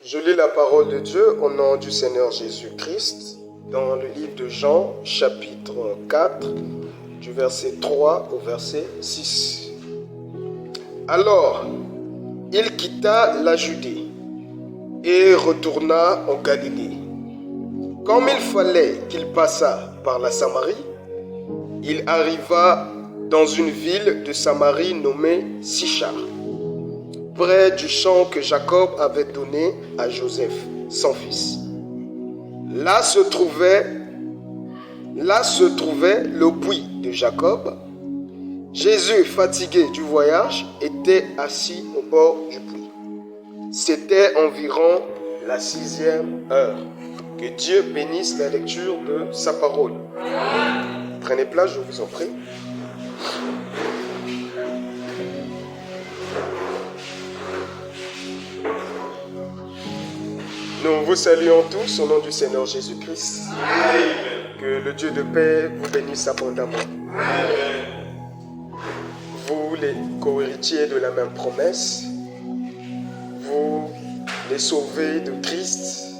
Je lis la parole de Dieu au nom du Seigneur Jésus-Christ dans le livre de Jean, chapitre 4, du verset 3 au verset 6. Alors, il quitta la Judée et retourna en Galilée. Comme il fallait qu'il passât par la Samarie, il arriva dans une ville de Samarie nommée Sichar, près du champ que Jacob avait donné à Joseph, son fils. Là se trouvait le puits de Jacob. Jésus, fatigué du voyage, était assis au bord du puits. C'était environ la 6e heure. Que Dieu bénisse la lecture de sa parole. Prenez place, je vous en prie. Nous vous saluons tous au nom du Seigneur Jésus-Christ. Que le Dieu de paix vous bénisse abondamment. Vous, les co-héritiers de la même promesse, vous, les sauvés de Christ,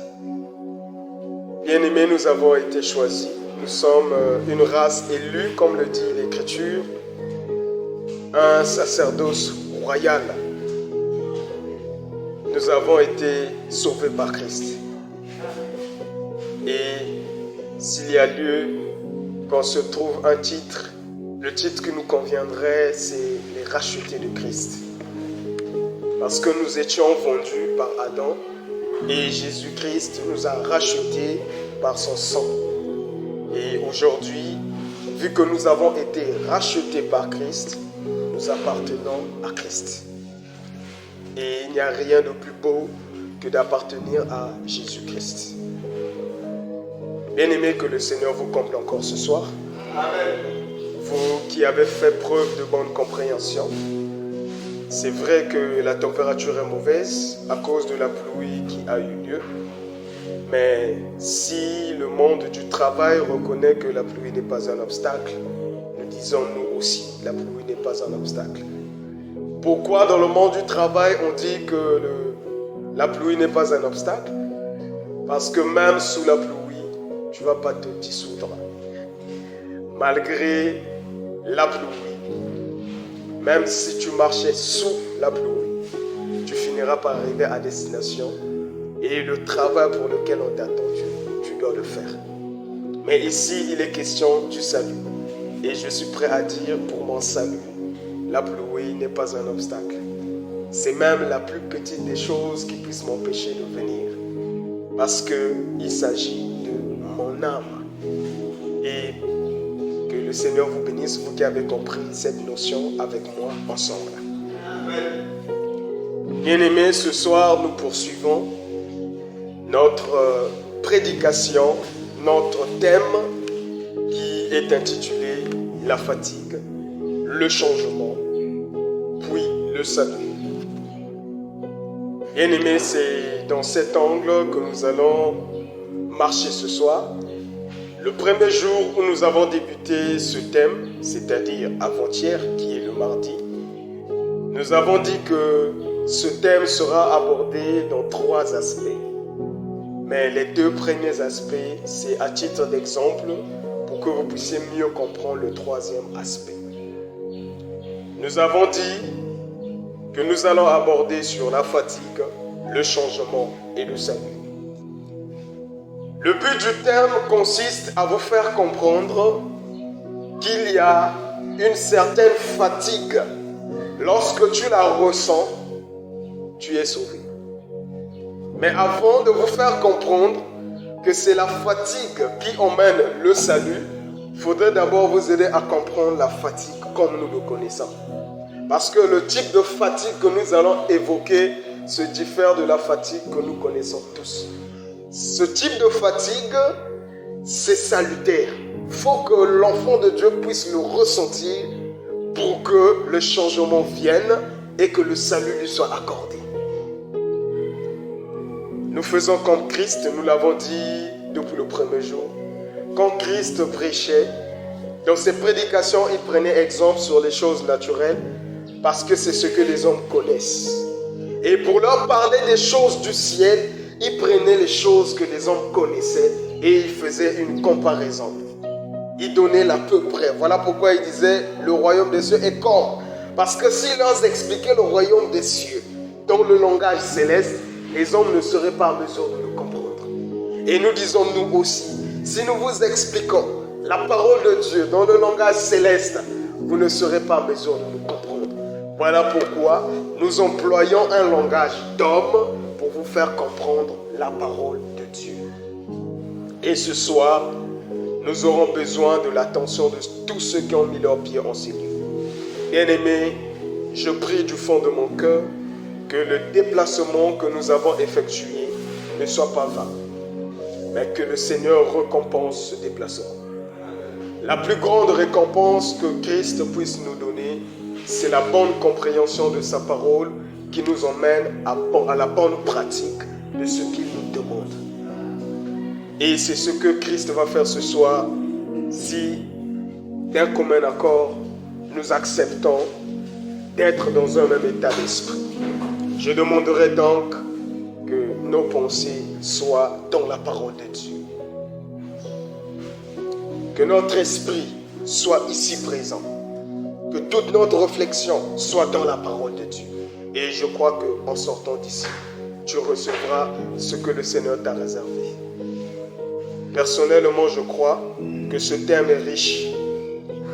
bien-aimés, nous avons été choisis. Nous sommes une race élue, comme le dit l'Écriture, un sacerdoce royal. Nous avons été sauvés par Christ. Et s'il y a lieu qu'on se trouve un titre, le titre qui nous conviendrait, c'est les rachetés de Christ. Parce que nous étions vendus par Adam et Jésus-Christ nous a rachetés par son sang. Et aujourd'hui, vu que nous avons été rachetés par Christ, nous appartenons à Christ. Et il n'y a rien de plus beau que d'appartenir à Jésus-Christ. Bien-aimés, que le Seigneur vous comble encore ce soir. Amen. Vous qui avez fait preuve de bonne compréhension, c'est vrai que la température est mauvaise à cause de la pluie qui a eu lieu. Mais si le monde du travail reconnaît que la pluie n'est pas un obstacle, nous disons nous aussi, la pluie n'est pas un obstacle. Pourquoi dans le monde du travail on dit que la pluie n'est pas un obstacle? Parce que même sous la pluie, tu ne vas pas te dissoudre. Malgré la pluie, même si tu marchais sous la pluie, tu finiras par arriver à destination et le travail pour lequel on t'a attendu, tu dois le faire. Mais ici, il est question du salut. Et je suis prêt à dire pour mon salut, la pluie n'est pas un obstacle. C'est même la plus petite des choses qui puisse m'empêcher de venir. Parce qu'il s'agit de mon âme. Et que le Seigneur vous bénisse, vous qui avez compris cette notion avec moi ensemble. Amen. Bien-aimés, ce soir, nous poursuivons notre prédication, notre thème qui est intitulé « La fatigue, le changement, puis le salut ». Bien-aimés, c'est dans cet angle que nous allons marcher ce soir. Le premier jour où nous avons débuté ce thème, c'est-à-dire avant-hier, qui est le mardi, nous avons dit que ce thème sera abordé dans 3 aspects. Mais les 2 premiers aspects, c'est à titre d'exemple pour que vous puissiez mieux comprendre le 3e aspect. Nous avons dit que nous allons aborder sur la fatigue, le changement et le salut. Le but du thème consiste à vous faire comprendre qu'il y a une certaine fatigue. Lorsque tu la ressens, tu es sauvé. Mais avant de vous faire comprendre que c'est la fatigue qui emmène le salut, il faudrait d'abord vous aider à comprendre la fatigue comme nous le connaissons. Parce que le type de fatigue que nous allons évoquer se diffère de la fatigue que nous connaissons tous. Ce type de fatigue, c'est salutaire. Il faut que l'enfant de Dieu puisse le ressentir pour que le changement vienne et que le salut lui soit accordé. Nous faisons comme Christ, nous l'avons dit depuis le premier jour. Quand Christ prêchait, dans ses prédications, il prenait exemple sur les choses naturelles parce que c'est ce que les hommes connaissent. Et Et pour leur parler des choses du ciel, il prenait les choses que les hommes connaissaient et il faisait une comparaison. Il donnait l'à peu près. Voilà pourquoi il disait le royaume des cieux est comme. Parce que s'il leur expliquait le royaume des cieux dans le langage céleste, les hommes ne seraient pas en mesure de le comprendre. Et nous disons nous aussi, si nous vous expliquons la parole de Dieu dans le langage céleste, vous ne serez pas en mesure de nous comprendre. Voilà pourquoi nous employons un langage d'homme pour vous faire comprendre la parole de Dieu. Et ce soir, nous aurons besoin de l'attention de tous ceux qui ont mis leurs pieds en ces lieux. Bien-aimés, je prie du fond de mon cœur que le déplacement que nous avons effectué ne soit pas vain, mais que le Seigneur récompense ce déplacement. La plus grande récompense que Christ puisse nous donner, c'est la bonne compréhension de sa parole qui nous emmène à la bonne pratique de ce qu'il nous demande. Et c'est ce que Christ va faire ce soir si, d'un commun accord, nous acceptons d'être dans un même état d'esprit. Je demanderai donc que nos pensées soient dans la parole de Dieu. Que notre esprit soit ici présent. Que toute notre réflexion soit dans la parole de Dieu. Et je crois qu'en sortant d'ici, tu recevras ce que le Seigneur t'a réservé. Personnellement, je crois que ce thème est riche.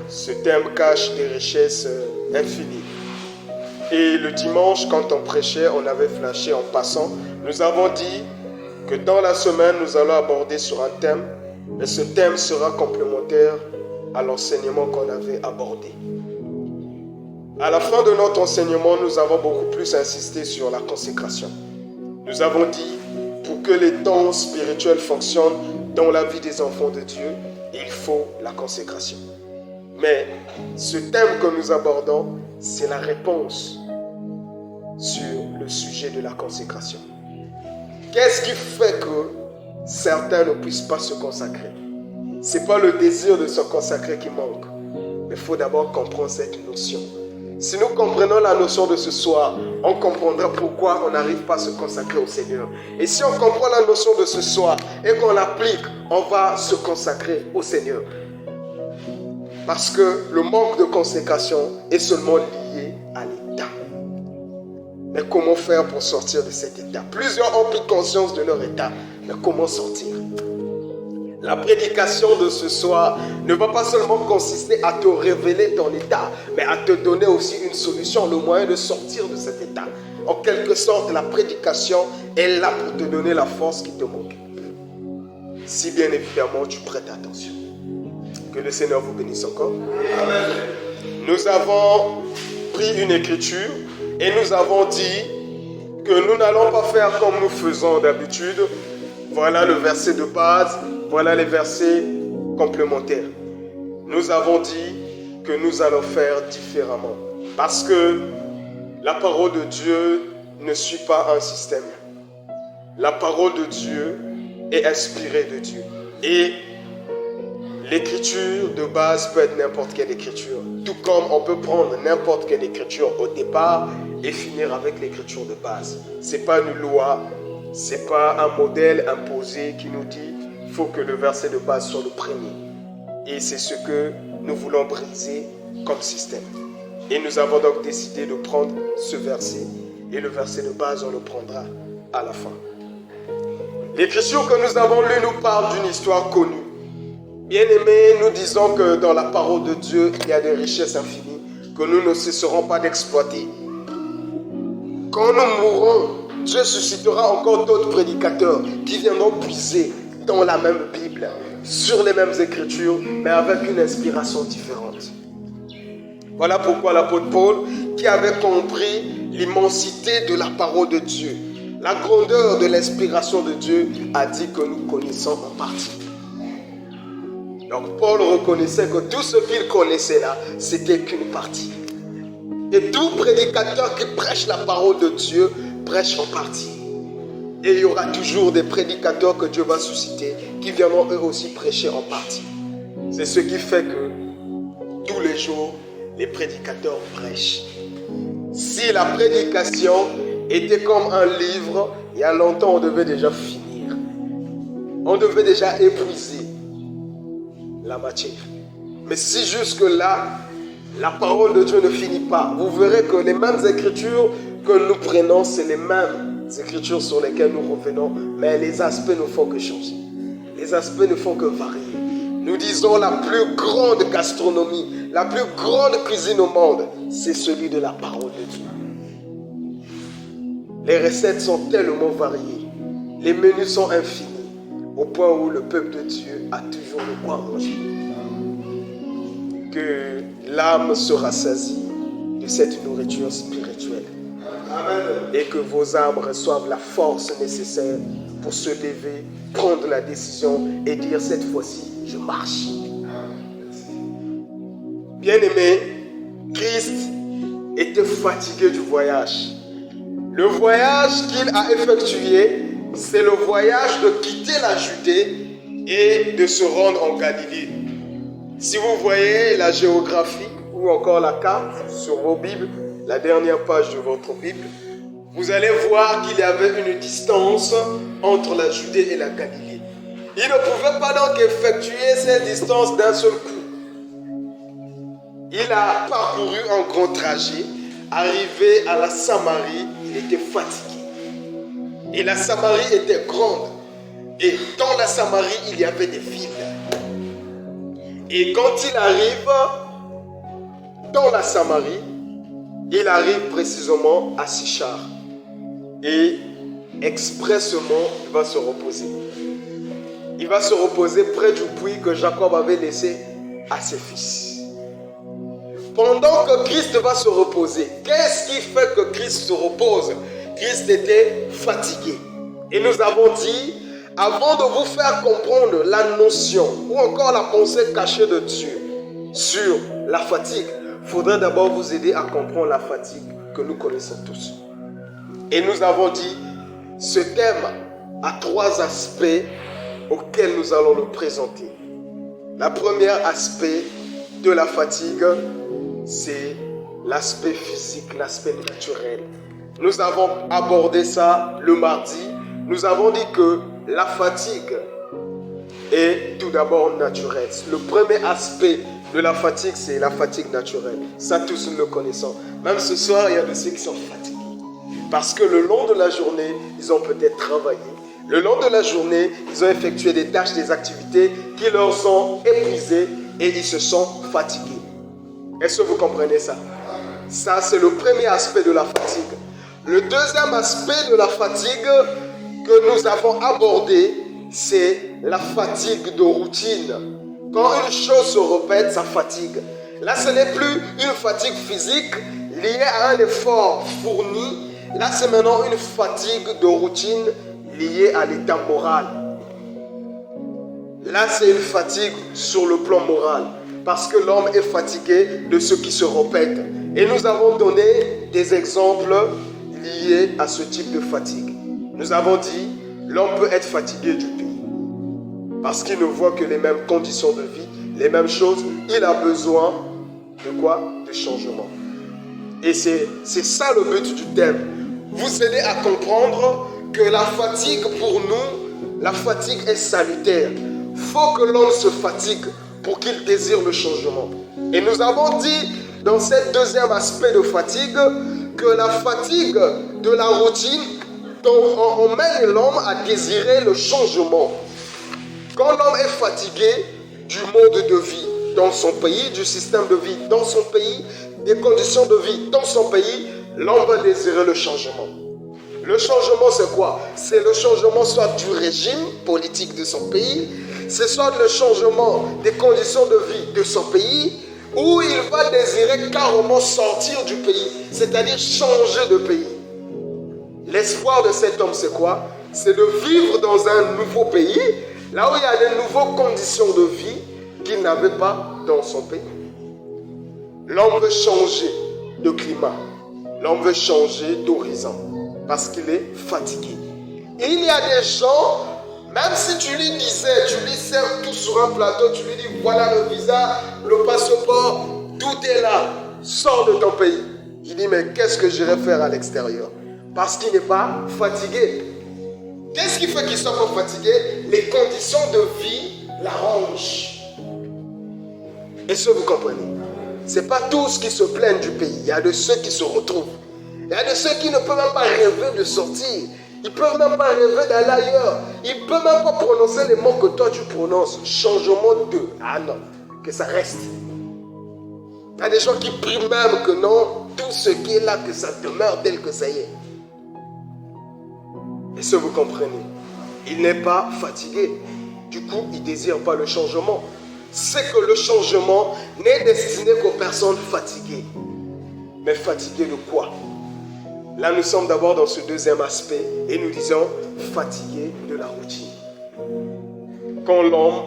Ce thème cache des richesses infinies. Et le dimanche, quand on prêchait, on avait flashé en passant. Nous avons dit que dans la semaine, nous allons aborder sur un thème. Et ce thème sera complémentaire à l'enseignement qu'on avait abordé. À la fin de notre enseignement, nous avons beaucoup plus insisté sur la consécration. Nous avons dit, pour que les dons spirituels fonctionnent dans la vie des enfants de Dieu, il faut la consécration. Mais ce thème que nous abordons, c'est la réponse sur le sujet de la consécration. Qu'est-ce qui fait que certains ne puissent pas se consacrer? Ce n'est pas le désir de se consacrer qui manque, mais il faut d'abord comprendre cette notion. Si nous comprenons la notion de ce soir, on comprendra pourquoi on n'arrive pas à se consacrer au Seigneur. Et si on comprend la notion de ce soir et qu'on l'applique, on va se consacrer au Seigneur. Parce que le manque de consécration est seulement lié à l'état. Mais comment faire pour sortir de cet état? Plusieurs ont pris conscience de leur état, mais comment sortir? La prédication de ce soir ne va pas seulement consister à te révéler ton état, mais à te donner aussi une solution, le moyen de sortir de cet état. En quelque sorte, la prédication est là pour te donner la force qui te manque. Si bien évidemment tu prêtes attention. Que le Seigneur vous bénisse encore. Amen. Nous avons pris une écriture et nous avons dit que nous n'allons pas faire comme nous faisons d'habitude. Voilà le verset de base, voilà les versets complémentaires. Nous avons dit que nous allons faire différemment. Parce que la parole de Dieu ne suit pas un système. La parole de Dieu est inspirée de Dieu. Et l'écriture de base peut être n'importe quelle écriture. Tout comme on peut prendre n'importe quelle écriture au départ et finir avec l'écriture de base. Ce n'est pas une loi, ce n'est pas un modèle imposé qui nous dit qu'il faut que le verset de base soit le premier. Et c'est ce que nous voulons briser comme système. Et nous avons donc décidé de prendre ce verset. Et le verset de base, on le prendra à la fin. L'écriture que nous avons lue nous parle d'une histoire connue. Bien-aimés, nous disons que dans la parole de Dieu, il y a des richesses infinies que nous ne cesserons pas d'exploiter. Quand nous mourrons, Dieu suscitera encore d'autres prédicateurs qui viendront puiser dans la même Bible, sur les mêmes Écritures, mais avec une inspiration différente. Voilà pourquoi l'apôtre Paul, qui avait compris l'immensité de la parole de Dieu, la grandeur de l'inspiration de Dieu, a dit que nous connaissons en partie. Donc Paul reconnaissait que tout ce qu'il connaissait là, c'était qu'une partie. Et tout prédicateur qui prêche la parole de Dieu, prêche en partie. Et il y aura toujours des prédicateurs que Dieu va susciter, qui viendront eux aussi prêcher en partie. C'est ce qui fait que tous les jours, les prédicateurs prêchent. Si la prédication était comme un livre. Il y a longtemps, on devait déjà finir. On devait déjà épuiser la matière. Mais si jusque-là, la parole de Dieu ne finit pas, vous verrez que les mêmes écritures que nous prenons, c'est les mêmes écritures sur lesquelles nous revenons, mais les aspects ne font que changer. Les aspects ne font que varier. Nous disons la plus grande gastronomie, la plus grande cuisine au monde, c'est celui de la parole de Dieu. Les recettes sont tellement variées, les menus sont infinis, au point où le peuple de Dieu a toujours de quoi manger. Que l'âme se rassasie de cette nourriture spirituelle. Amen. Et que vos âmes reçoivent la force nécessaire pour se lever, prendre la décision et dire cette fois-ci, je marche. Bien-aimé, Christ était fatigué du voyage. Le voyage qu'il a effectué, c'est le voyage de quitter la Judée et de se rendre en Galilée. Si vous voyez la géographie ou encore la carte sur vos Bibles, la dernière page de votre Bible, vous allez voir qu'il y avait une distance entre la Judée et la Galilée. Il ne pouvait pas donc effectuer cette distance d'un seul coup. Il a parcouru un grand trajet, arrivé à la Samarie, il était fatigué. Et la Samarie était grande. Et dans la Samarie, il y avait des villes. Et quand il arrive dans la Samarie, il arrive précisément à Sichar. Et expressément, il va se reposer. Il va se reposer près du puits que Jacob avait laissé à ses fils. Pendant que Christ va se reposer, qu'est-ce qui fait que Christ se repose? Christ était fatigué. Et nous avons dit, avant de vous faire comprendre la notion ou encore la pensée cachée de Dieu sur la fatigue, il faudrait d'abord vous aider à comprendre la fatigue que nous connaissons tous. Et nous avons dit, ce thème a 3 aspects auxquels nous allons le présenter. Le premier aspect de la fatigue, c'est l'aspect physique, l'aspect naturel. Nous avons abordé ça le mardi. Nous avons dit que la fatigue est tout d'abord naturelle. Le premier aspect de la fatigue, c'est la fatigue naturelle. Ça, tous nous le connaissons. Même ce soir, il y a de ceux qui sont fatigués. Parce que le long de la journée, ils ont peut-être travaillé. Le long de la journée, ils ont effectué des tâches, des activités qui leur sont épuisées et ils se sont fatigués. Est-ce que vous comprenez ça? Ça, c'est le premier aspect de la fatigue. Le deuxième aspect de la fatigue que nous avons abordé, c'est la fatigue de routine. Quand une chose se répète, ça fatigue. Là, ce n'est plus une fatigue physique liée à un effort fourni. Là, c'est maintenant une fatigue de routine liée à l'état moral. Là, c'est une fatigue sur le plan moral. Parce que l'homme est fatigué de ce qui se répète. Et nous avons donné des exemples liés à ce type de fatigue. Nous avons dit, l'homme peut être fatigué du pays. Parce qu'il ne voit que les mêmes conditions de vie, les mêmes choses. Il a besoin de quoi? De changement. Et c'est ça le but du thème. Vous aider à comprendre que la fatigue pour nous, la fatigue est salutaire. Il faut que l'homme se fatigue pour qu'il désire le changement. Et nous avons dit dans cet deuxième aspect de fatigue que la fatigue de la routine on mène l'homme à désirer le changement. Quand l'homme est fatigué du mode de vie dans son pays, du système de vie dans son pays, des conditions de vie dans son pays, l'homme va désirer le changement. Le changement, c'est quoi? C'est le changement soit du régime politique de son pays, c'est soit le changement des conditions de vie de son pays, ou il va désirer carrément sortir du pays, c'est-à-dire changer de pays. L'espoir de cet homme, c'est quoi? C'est de vivre dans un nouveau pays, là où il y a de nouvelles conditions de vie qu'il n'avait pas dans son pays. L'homme veut changer de climat. L'homme veut changer d'horizon parce qu'il est fatigué. Et il y a des gens, même si tu lui disais, tu lui sers tout sur un plateau, tu lui dis voilà le visa, le passeport, tout est là, sors de ton pays. Il dit mais qu'est-ce que j'irai faire à l'extérieur? Parce qu'il n'est pas fatigué. Qu'est-ce qui fait qu'il ne soit pas fatigué? Les conditions de vie l'arrangent. Est-ce que vous comprenez? Ce n'est pas tous qui se plaignent du pays. Il y a de ceux qui se retrouvent. Il y a de ceux qui ne peuvent même pas rêver de sortir. Ils ne peuvent même pas rêver d'aller ailleurs. Ils ne peuvent même pas prononcer les mots que toi tu prononces. Changement de... Ah non, que ça reste. Il y a des gens qui prient même que non, tout ce qui est là, que ça demeure tel que ça y est. Est-ce que vous comprenez? Il n'est pas fatigué. Du coup, il ne désire pas le changement. C'est que le changement n'est destiné qu'aux personnes fatiguées. Mais fatiguées de quoi? Là, nous sommes d'abord dans ce deuxième aspect et nous disons fatigué de la routine. Quand l'homme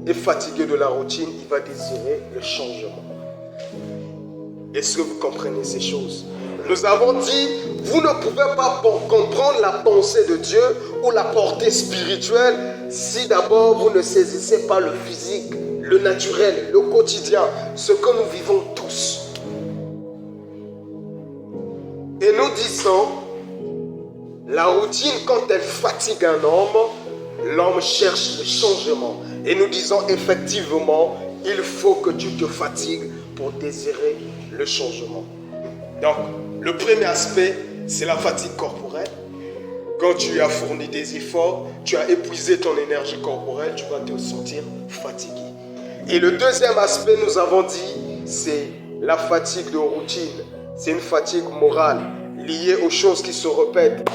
est fatigué de la routine, il va désirer le changement. Est-ce que vous comprenez ces choses? Nous avons dit, vous ne pouvez pas comprendre la pensée de Dieu ou la portée spirituelle si d'abord vous ne saisissez pas le physique, le naturel, le quotidien, ce que nous vivons tous. Et nous disons, la routine, quand elle fatigue un homme, l'homme cherche le changement. Et nous disons effectivement, il faut que tu te fatigues pour désirer le changement. Donc, le premier aspect, c'est la fatigue corporelle. Quand tu as fourni des efforts, tu as épuisé ton énergie corporelle, tu vas te sentir fatigué. Et le deuxième aspect, nous avons dit, c'est la fatigue de routine. C'est une fatigue morale liée aux choses qui se répètent.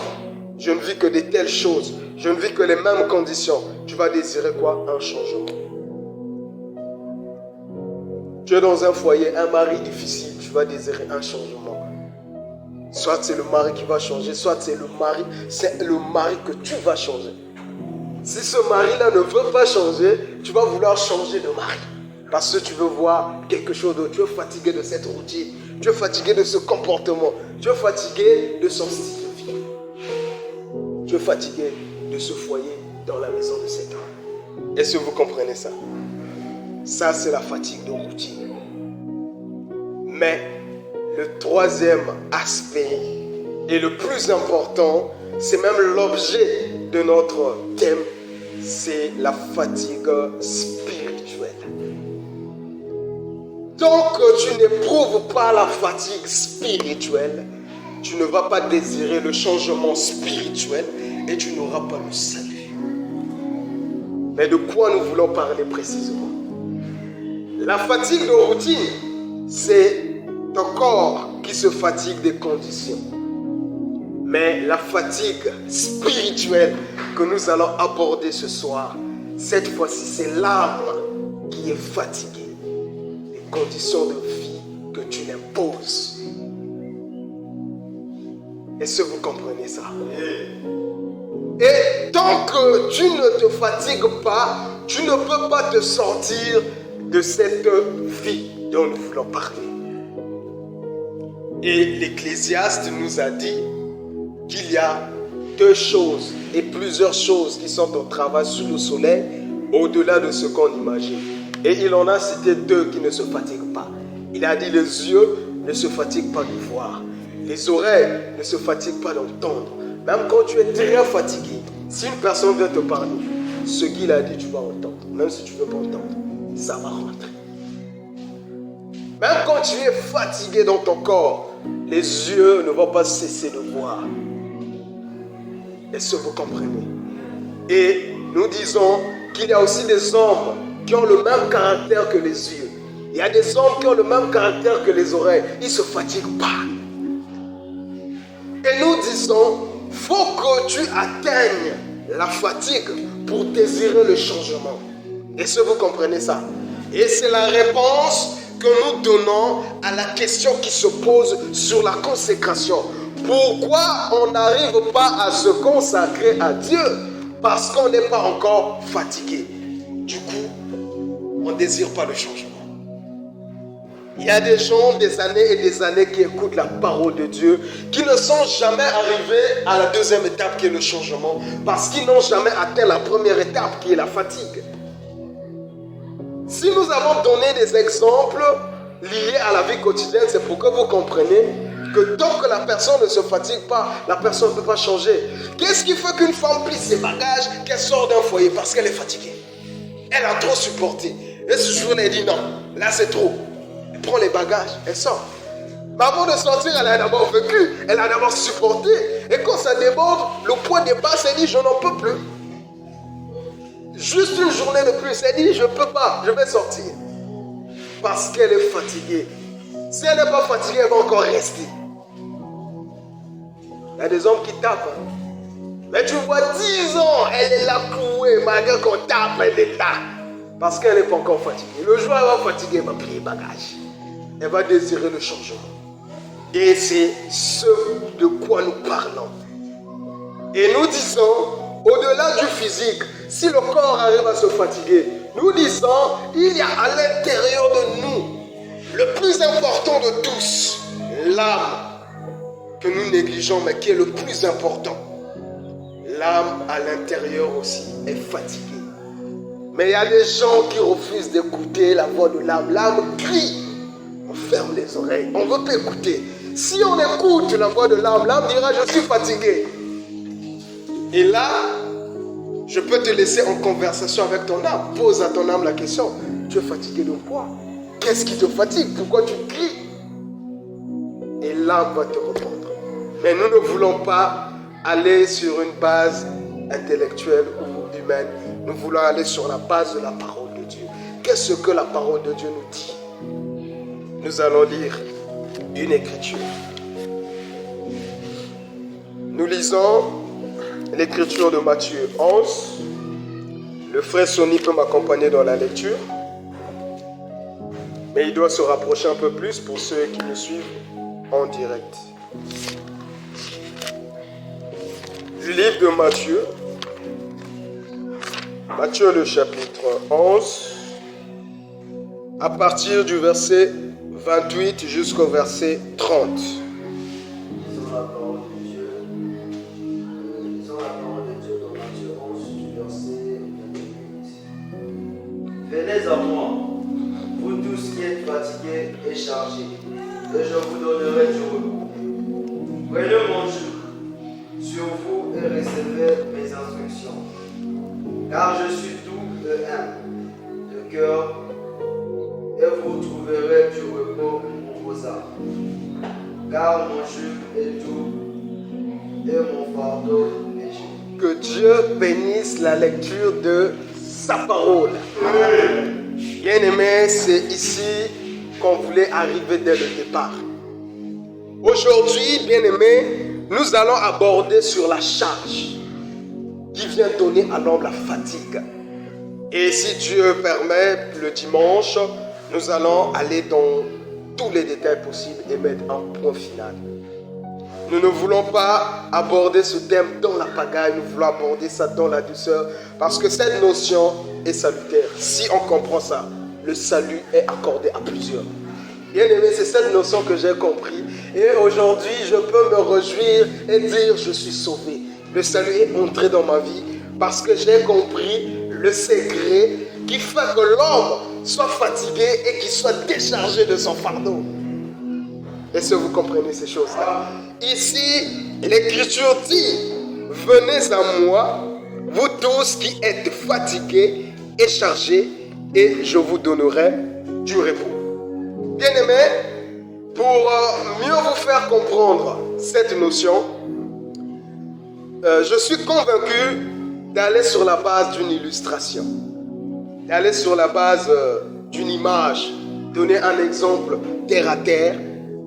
Je ne vis que de telles choses. Je ne vis que les mêmes conditions. Tu vas désirer quoi? Un changement. Tu es dans un foyer, un mari difficile. Tu vas désirer un changement. Soit c'est le mari qui va changer, soit c'est le mari que tu vas changer. Si ce mari-là ne veut pas changer, tu vas vouloir changer de mari. Parce que tu veux voir quelque chose d'autre. Tu es fatigué de cette routine. Tu es fatigué de ce comportement. Tu es fatigué de son style de vie. Tu es fatigué de ce foyer dans la maison de cet homme. Est-ce que vous comprenez ça? Ça, c'est la fatigue de routine. Mais le troisième aspect et le plus important, c'est même l'objet de notre thème, c'est la fatigue spirituelle. Tant que tu n'éprouves pas la fatigue spirituelle, tu ne vas pas désirer le changement spirituel et tu n'auras pas le salut. Mais de quoi nous voulons parler précisément? La fatigue de routine, c'est ton corps qui se fatigue des conditions. Mais la fatigue spirituelle que nous allons aborder ce soir, cette fois-ci, c'est l'âme qui est fatiguée. Les conditions de vie que tu imposes. Est-ce que vous comprenez ça? Et tant que tu ne te fatigues pas, tu ne peux pas te sortir de cette vie dont nous voulons parler. Et l'Ecclésiaste nous a dit qu'il y a deux choses et plusieurs choses qui sont au travail sous le soleil au-delà de ce qu'on imagine. Et il en a cité deux qui ne se fatiguent pas. Il a dit les yeux ne se fatiguent pas de voir. Les oreilles ne se fatiguent pas d'entendre. Même quand tu es très fatigué, si une personne vient te parler, ce qu'il a dit, tu vas entendre. Même si tu ne veux pas entendre, ça va rentrer. Même quand tu es fatigué dans ton corps, les yeux ne vont pas cesser de voir. Est-ce que vous comprenez? Et nous disons qu'il y a aussi des hommes qui ont le même caractère que les yeux. Il y a des hommes qui ont le même caractère que les oreilles. Ils ne se fatiguent pas. Et nous disons, il faut que tu atteignes la fatigue pour désirer le changement. Est-ce que vous comprenez ça? Et c'est la réponse que nous donnons à la question qui se pose sur la consécration. Pourquoi on n'arrive pas à se consacrer à Dieu? Parce qu'on n'est pas encore fatigué. Du coup, on ne désire pas le changement. Il y a des gens, des années et des années qui écoutent la parole de Dieu, qui ne sont jamais arrivés à la deuxième étape qui est le changement, parce qu'ils n'ont jamais atteint la première étape qui est la fatigue. Si nous avons donné des exemples liés à la vie quotidienne, c'est pour que vous compreniez que tant que la personne ne se fatigue pas, la personne ne peut pas changer. Qu'est-ce qui fait qu'une femme plie ses bagages, qu'elle sort d'un foyer? Parce qu'elle est fatiguée. Elle a trop supporté. Et ce jour-là, elle dit non, là c'est trop. Elle prend les bagages, elle sort. Mais avant de sortir, elle a d'abord vécu, elle a d'abord supporté. Et quand ça déborde, le poids dépasse, elle dit je n'en peux plus. Juste une journée de plus, elle dit je ne peux pas, je vais sortir. Parce qu'elle est fatiguée. Si elle n'est pas fatiguée, elle va encore rester. Il y a des hommes qui tapent. Mais tu vois, 10 ans, elle est là couée, malgré qu'on tape, elle est là. Parce qu'elle n'est pas encore fatiguée. Le jour où elle va fatiguer, elle va plier bagage. Elle va désirer le changement. Et c'est ce de quoi nous parlons. Et nous disons, au-delà du physique, si le corps arrive à se fatiguer, nous disons, il y a à l'intérieur de nous, le plus important de tous, l'âme, que nous négligeons, mais qui est le plus important. L'âme à l'intérieur aussi est fatiguée. Mais il y a des gens qui refusent d'écouter la voix de l'âme. L'âme crie. On ferme les oreilles. On ne veut pas écouter. Si on écoute la voix de l'âme, l'âme dira je suis fatigué. Et là, je peux te laisser en conversation avec ton âme. Pose à ton âme la question. Tu es fatigué de quoi? Qu'est-ce qui te fatigue? Pourquoi tu cries? Et l'âme va te répondre. Mais nous ne voulons pas aller sur une base intellectuelle ou humaine. Nous voulons aller sur la base de la parole de Dieu. Qu'est-ce que la parole de Dieu nous dit? Nous allons lire une écriture. Nous lisons l'écriture de Matthieu 11. Le frère Sonny peut m'accompagner dans la lecture. Mais il doit se rapprocher un peu plus pour ceux qui nous suivent en direct. Du livre de Matthieu. Matthieu le chapitre 11. À partir du verset 28 jusqu'au verset 30. Lisons la parole de Dieu. Lisons la parole de Dieu dans Matthieu 11 du verset 28. Venez à moi, vous tous qui êtes fatigués et chargés, et je vous donnerai du repos. Prenez mon joug sur vous et recevez mes instructions. Car je suis doux et humble de cœur, et vous trouverez du repos pour vos âmes. Car mon joug est doux et mon fardeau léger. Que Dieu bénisse la lecture de sa parole. Bien-aimés, c'est ici qu'on voulait arriver dès le départ. Aujourd'hui, bien-aimés, nous allons aborder sur la charge qui vient donner à l'homme la fatigue. Et si Dieu permet, le dimanche, nous allons aller dans tous les détails possibles et mettre un point final. Nous ne voulons pas aborder ce thème dans la pagaille, nous voulons aborder ça dans la douceur, parce que cette notion est salutaire. Si on comprend ça, le salut est accordé à plusieurs. Bien aimé, c'est cette notion que j'ai compris. Et aujourd'hui, je peux me réjouir et dire je suis sauvé. Le salut est entré dans ma vie parce que j'ai compris le secret qui fait que l'homme soit fatigué et qu'il soit déchargé de son fardeau. Est-ce que vous comprenez ces choses-là? Ici, l'Écriture dit, venez à moi, vous tous qui êtes fatigués et chargés, et je vous donnerai du repos. Bien-aimés, pour mieux vous faire comprendre cette notion, je suis convaincu d'aller sur la base d'une illustration, d'aller sur la base d'une image, donner un exemple terre à terre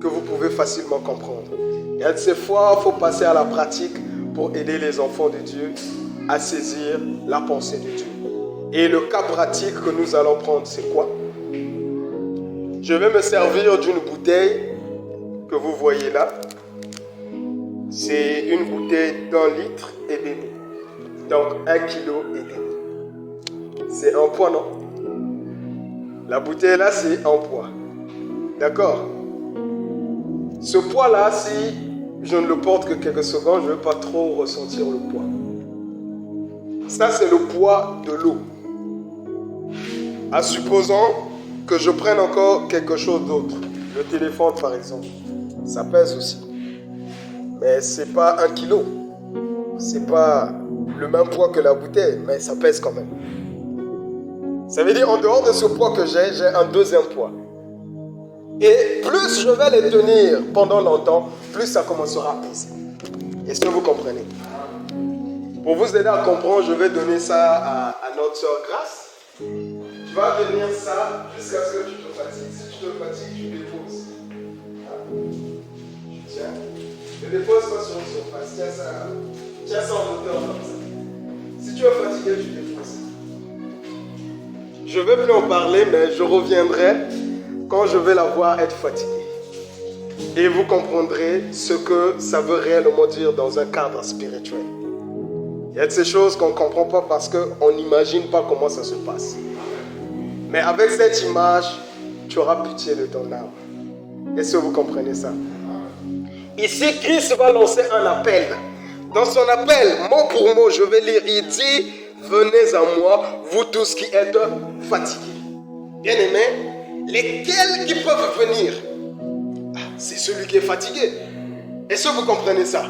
que vous pouvez facilement comprendre. Et à ces fois, il faut passer à la pratique pour aider les enfants de Dieu à saisir la pensée de Dieu. Et le cas pratique que nous allons prendre, c'est quoi? Je vais me servir d'une bouteille que vous voyez là. C'est une bouteille d'1 litre et demi. Donc 1 kilo et demi. C'est un poids, non? La bouteille là, c'est un poids. D'accord? Ce poids-là, si je ne le porte que quelques secondes, je ne vais pas trop ressentir le poids. Ça, c'est le poids de l'eau. À supposons que je prenne encore quelque chose d'autre. Le téléphone, par exemple. ça pèse aussi. Mais c'est pas 1 kilo. C'est pas le même poids que la bouteille, mais ça pèse quand même. Ça veut dire en dehors de ce poids que j'ai un deuxième poids. Et plus je vais les tenir pendant longtemps, plus ça commencera à peser. Est-ce que vous comprenez? Pour vous aider à comprendre, je vais donner ça à notre soeur Grâce. Tu vas tenir ça jusqu'à ce que tu te fatigues. Si tu te fatigues, tu déposes. Tu tiens. Ne dépose pas sur une surface. Tiens ça en hauteur comme ça. Si tu es fatigué, tu déposes. Je ne vais plus en parler, mais je reviendrai quand je vais la voir être fatiguée. Et vous comprendrez ce que ça veut réellement dire dans un cadre spirituel. Il y a de ces choses qu'on ne comprend pas parce qu'on n'imagine pas comment ça se passe. Mais avec cette image, tu auras pitié de ton âme. Est-ce que vous comprenez ça? Ici, Christ va lancer un appel. Dans son appel, mot pour mot, je vais lire. Il dit, venez à moi, vous tous qui êtes fatigués. Bien-aimés, lesquels qui peuvent venir? C'est celui qui est fatigué. Est-ce que vous comprenez ça?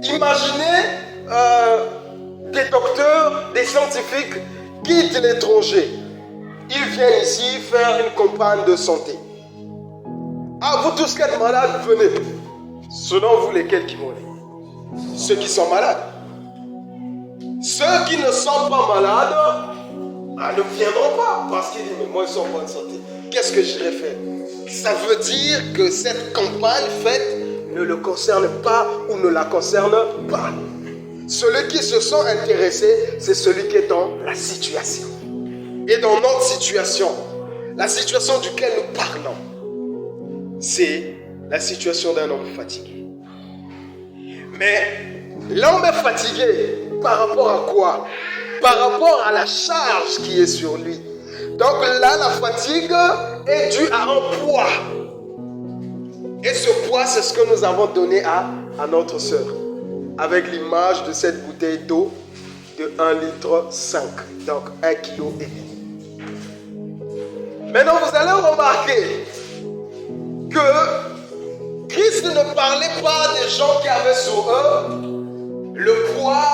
Imaginez des docteurs, des scientifiques quittent l'étranger. Ils viennent ici faire une campagne de santé. Ah, vous tous qui êtes malades, venez. Selon vous, lesquels qui vont venir? Ceux qui sont malades. Ceux qui ne sont pas malades ne viendront pas parce qu'ils disent, mais moi, ils sont en bonne santé. Qu'est-ce que j'irai faire? Ça veut dire que cette campagne faite ne le concerne pas ou ne la concerne pas. Celui qui se sent intéressé, c'est celui qui est dans la situation. Et dans notre situation, la situation duquel nous parlons, c'est la situation d'un homme fatigué. Mais l'homme est fatigué par rapport à quoi? Par rapport à la charge qui est sur lui. Donc là, la fatigue est due à un poids. Et ce poids, c'est ce que nous avons donné à notre sœur. Avec l'image de cette bouteille d'eau de 1,5 litre. Donc 1,5 kg. Maintenant, vous allez remarquer que Christ ne parlait pas des gens qui avaient sur eux le poids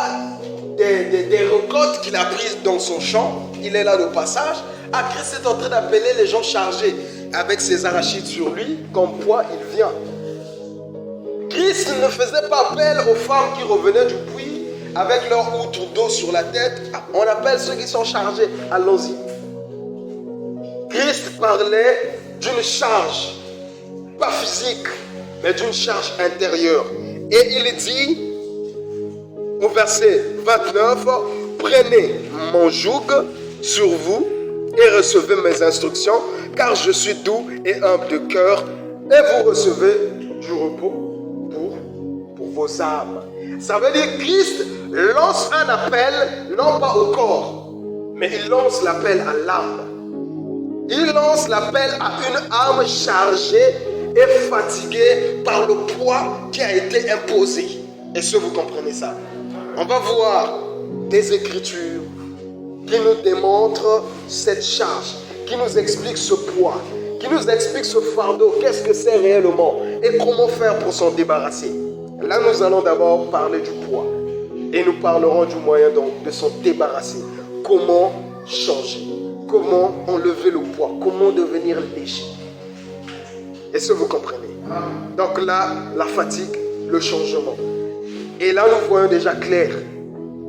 des récoltes qu'il a prises dans son champ. Il est là de passage. Ah, Christ est en train d'appeler les gens chargés avec ses arachides sur lui. Comme poids, il vient. Christ ne faisait pas appel aux femmes qui revenaient du puits avec leur outre d'eau sur la tête. On appelle ceux qui sont chargés. Allons-y. Christ parlait d'une charge, pas physique, mais d'une charge intérieure. Et il dit au verset 29, prenez mon joug sur vous et recevez mes instructions, car je suis doux et humble de cœur, et vous recevez du repos pour vos âmes. Ça veut dire que Christ lance un appel, non pas au corps, mais il lance l'appel à l'âme. Il lance l'appel à une âme chargée et fatiguée par le poids qui a été imposé. Est-ce que vous comprenez ça? On va voir des écritures qui nous démontrent cette charge, qui nous expliquent ce poids, qui nous expliquent ce fardeau, qu'est-ce que c'est réellement et comment faire pour s'en débarrasser. Là, nous allons d'abord parler du poids et nous parlerons du moyen donc de s'en débarrasser. Comment changer? Comment enlever le poids? Comment devenir léger? Est-ce que vous comprenez? Donc là, la fatigue, le changement. Et là, nous voyons déjà clair.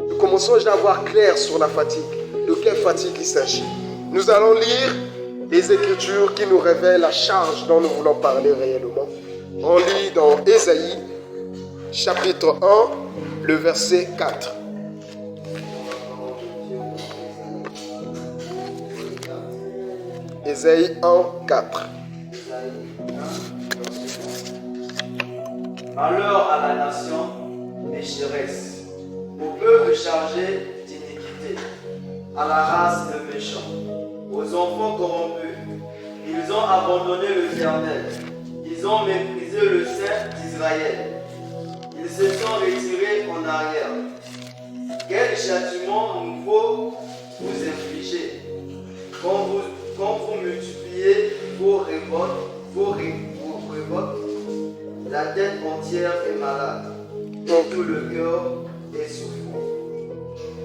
Nous commençons déjà à voir clair sur la fatigue. De quelle fatigue il s'agit? Nous allons lire les Écritures qui nous révèlent la charge dont nous voulons parler réellement. On lit dans Ésaïe, chapitre 1, le verset 4. Ésaïe 1, 4. Malheur à la nation pécheresse, au peuple chargé d'iniquité, à la race de méchants, aux enfants corrompus. Ils ont abandonné l'Éternel, ils ont méprisé le Saint d'Israël, ils se sont retirés en arrière. Quel châtiment nouveau vous infligez quand vous multipliez vos révoltes La tête entière est malade, et tout le cœur est souffrant.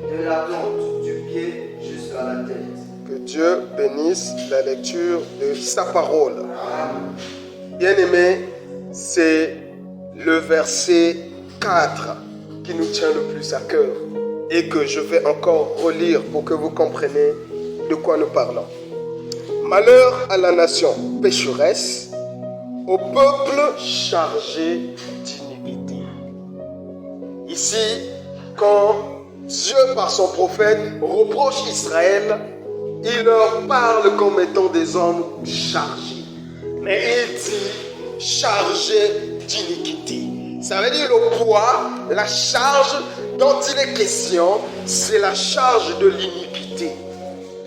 De la plante du pied jusqu'à la tête. Que Dieu bénisse la lecture de sa parole. Amen. Bien-aimés, c'est le verset 4 qui nous tient le plus à cœur et que je vais encore relire pour que vous compreniez de quoi nous parlons. Malheur à la nation pécheresse, au peuple chargé d'iniquité. Ici, quand Dieu par son prophète reproche Israël, il leur parle comme étant des hommes chargés. Mais il dit chargés d'iniquité. Ça veut dire le poids, la charge dont il est question, c'est la charge de l'iniquité.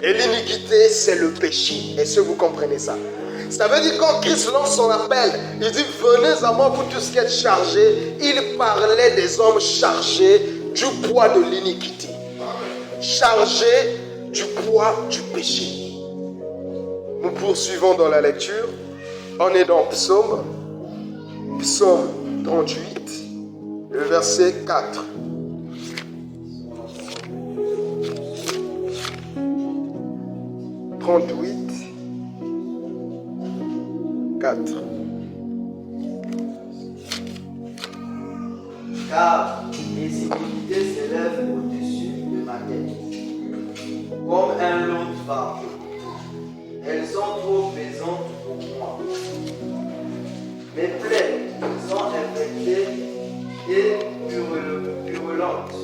Et l'iniquité, c'est le péché. Est-ce que vous comprenez ça? Ça veut dire quand Christ lance son appel, il dit venez à moi vous tous qui êtes chargés. Il parlait des hommes chargés du poids de l'iniquité. Chargés du poids du péché. Nous poursuivons dans la lecture. On est dans Psaume 38, le verset 4. « 4. Car les iniquités s'élèvent au-dessus de ma tête, comme un long fardeau. Elles sont trop pesantes pour moi. Mes plaies sont infectées et purulentes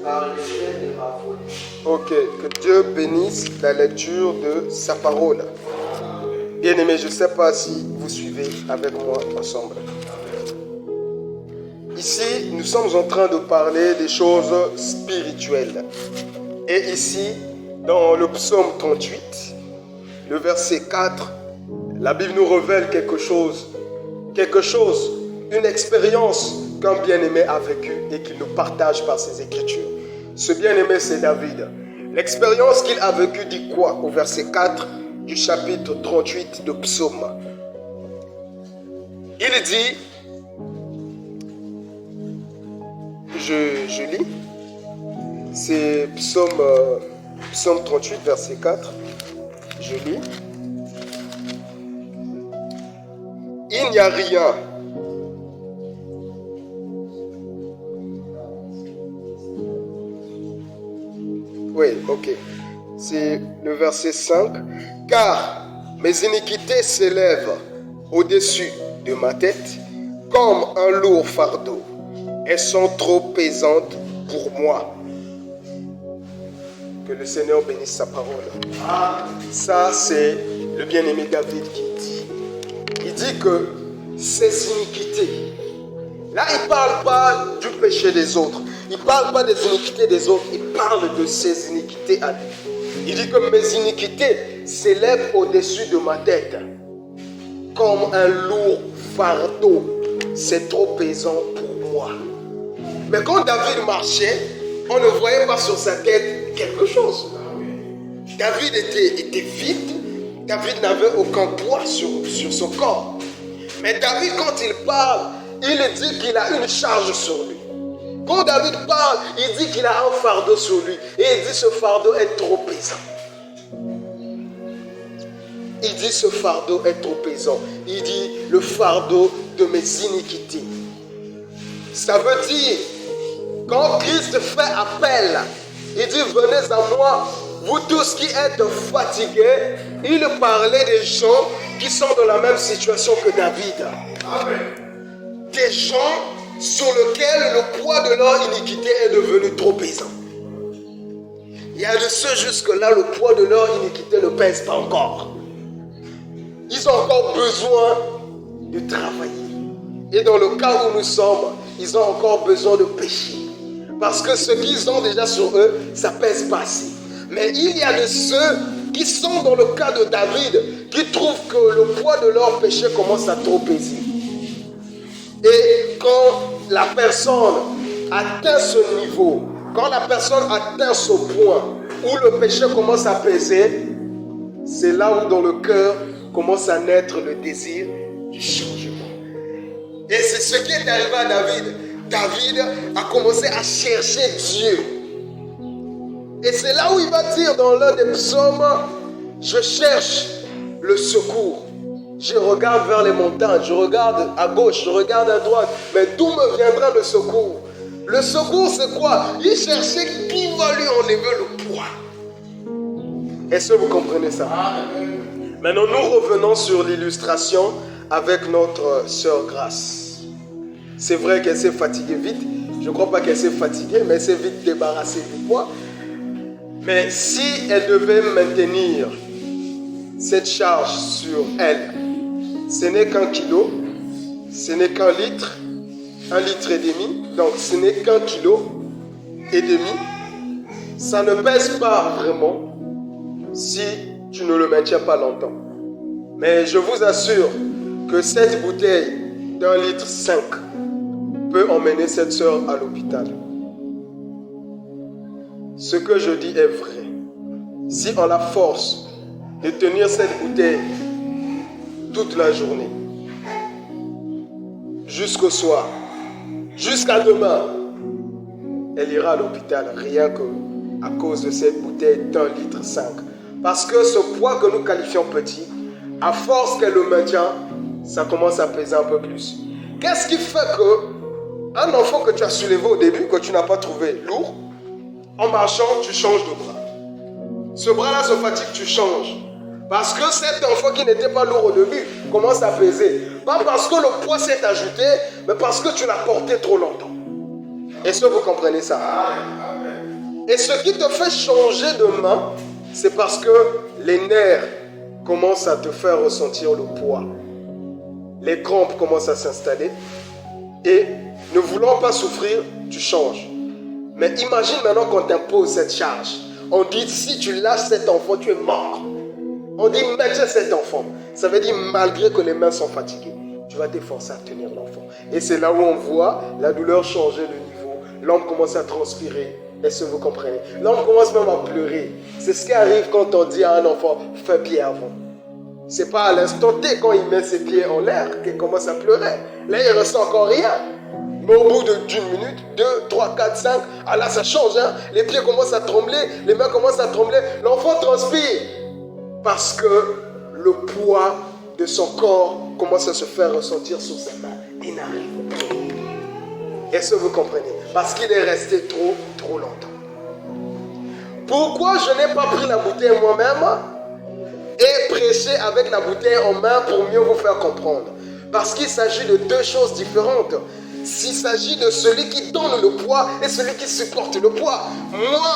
par l'effet de ma folie. Ok, que Dieu bénisse la lecture de sa parole. Bien-aimés, je ne sais pas si vous suivez avec moi ensemble. Ici, nous sommes en train de parler des choses spirituelles. Et ici, dans le psaume 38, le verset 4, la Bible nous révèle quelque chose, une expérience qu'un bien-aimé a vécue et qu'il nous partage par ses écritures. Ce bien-aimé, c'est David. L'expérience qu'il a vécue dit quoi au verset 4 du chapitre 38 de Psaume? Il dit, je lis, c'est Psaume 38, verset 4, je lis. Il n'y a rien oui, ok. C'est le verset 5. Car mes iniquités s'élèvent au-dessus de ma tête comme un lourd fardeau. Elles sont trop pesantes pour moi. Que le Seigneur bénisse sa parole. Ça, c'est le bien-aimé David qui dit. Il dit que ces iniquités, là, il ne parle pas du péché des autres. Il ne parle pas des iniquités des autres. Il parle de ses iniquités à lui. Il dit que mes iniquités s'élèvent au-dessus de ma tête comme un lourd fardeau. C'est trop pesant pour moi. Mais quand David marchait, on ne voyait pas sur sa tête quelque chose. David était vide. David n'avait aucun poids sur son corps. Mais David, quand il parle, il dit qu'il a une charge sur lui. Quand David parle, il dit qu'il a un fardeau sur lui. Et il dit ce fardeau est trop pesant. Il dit ce fardeau est trop pesant. Il dit le fardeau de mes iniquités. Ça veut dire, quand Christ fait appel, il dit venez à moi, vous tous qui êtes fatigués. Il parlait des gens qui sont dans la même situation que David. Amen. Des gens sur lesquels le poids de leur iniquité est devenu trop pesant. Il y a de ceux jusque-là, le poids de leur iniquité ne pèse pas encore. Ils ont encore besoin de travailler. Et dans le cas où nous sommes, ils ont encore besoin de pécher. Parce que ce qu'ils ont déjà sur eux, ça pèse pas assez. Mais il y a de ceux qui sont dans le cas de David, qui trouvent que le poids de leur péché commence à trop peser. Et quand la personne atteint ce niveau, quand la personne atteint ce point où le péché commence à peser, c'est là où dans le cœur commence à naître le désir du changement. Et c'est ce qui est arrivé à David. David a commencé à chercher Dieu. Et c'est là où il va dire dans l'un des psaumes, je cherche le secours. Je regarde vers les montagnes, je regarde à gauche, je regarde à droite. Mais d'où me viendra le secours? Le secours, c'est quoi? Il cherchait qui va lui enlever le poids. Est-ce que vous comprenez ça? Maintenant, nous revenons sur l'illustration avec notre sœur Grâce. C'est vrai qu'elle s'est fatiguée vite. Je ne crois pas qu'elle s'est fatiguée, mais elle s'est vite débarrassée du poids. Mais si elle devait maintenir cette charge sur elle, ce n'est qu'1 kilo, ce n'est qu'1 litre, 1 litre et demi, donc ce n'est qu'1 kilo et demi. Ça ne pèse pas vraiment si tu ne le maintiens pas longtemps. Mais je vous assure que cette bouteille d'1,5 litre peut emmener cette sœur à l'hôpital. Ce que je dis est vrai. Si on la force de tenir cette bouteille toute la journée, jusqu'au soir, jusqu'à demain, elle ira à l'hôpital rien que à cause de cette bouteille d'1,5 litre. Parce que ce poids que nous qualifions petit, à force qu'elle le maintient, ça commence à peser un peu plus. Qu'est-ce qui fait que un enfant que tu as soulevé au début, que tu n'as pas trouvé lourd, en marchant, tu changes de bras. Ce bras-là se fatigue, tu changes. Parce que cet enfant qui n'était pas lourd au début commence à peser. Pas parce que le poids s'est ajouté, mais parce que tu l'as porté trop longtemps. Est-ce que vous comprenez ça? Et ce qui te fait changer de main, c'est parce que les nerfs commencent à te faire ressentir le poids. Les crampes commencent à s'installer. Et ne voulant pas souffrir, tu changes. Mais imagine maintenant qu'on t'impose cette charge. On dit, si tu lâches cet enfant, tu es mort. On dit, maintiens cet enfant. Ça veut dire, malgré que les mains sont fatiguées, tu vas t'efforcer à tenir l'enfant. Et c'est là où on voit la douleur changer de niveau. L'homme commence à transpirer. Est-ce que vous comprenez? L'homme commence même à pleurer. C'est ce qui arrive quand on dit à un enfant, fais pied avant. C'est pas à l'instant T, quand il met ses pieds en l'air, qu'il commence à pleurer. Là, il ne ressent encore rien. Mais au bout d'une minute, 2, 3, 4, 5, ah là ça change, hein? Les pieds commencent à trembler, les mains commencent à trembler, l'enfant transpire. Parce que le poids de son corps commence à se faire ressentir sur ses mains. Il n'arrive pas. Est-ce que vous comprenez? Parce qu'il est resté trop longtemps. Pourquoi je n'ai pas pris la bouteille moi-même et prêché avec la bouteille en main pour mieux vous faire comprendre? Parce qu'il s'agit de deux choses différentes. S'il s'agit de celui qui donne le poids et celui qui supporte le poids. Moi,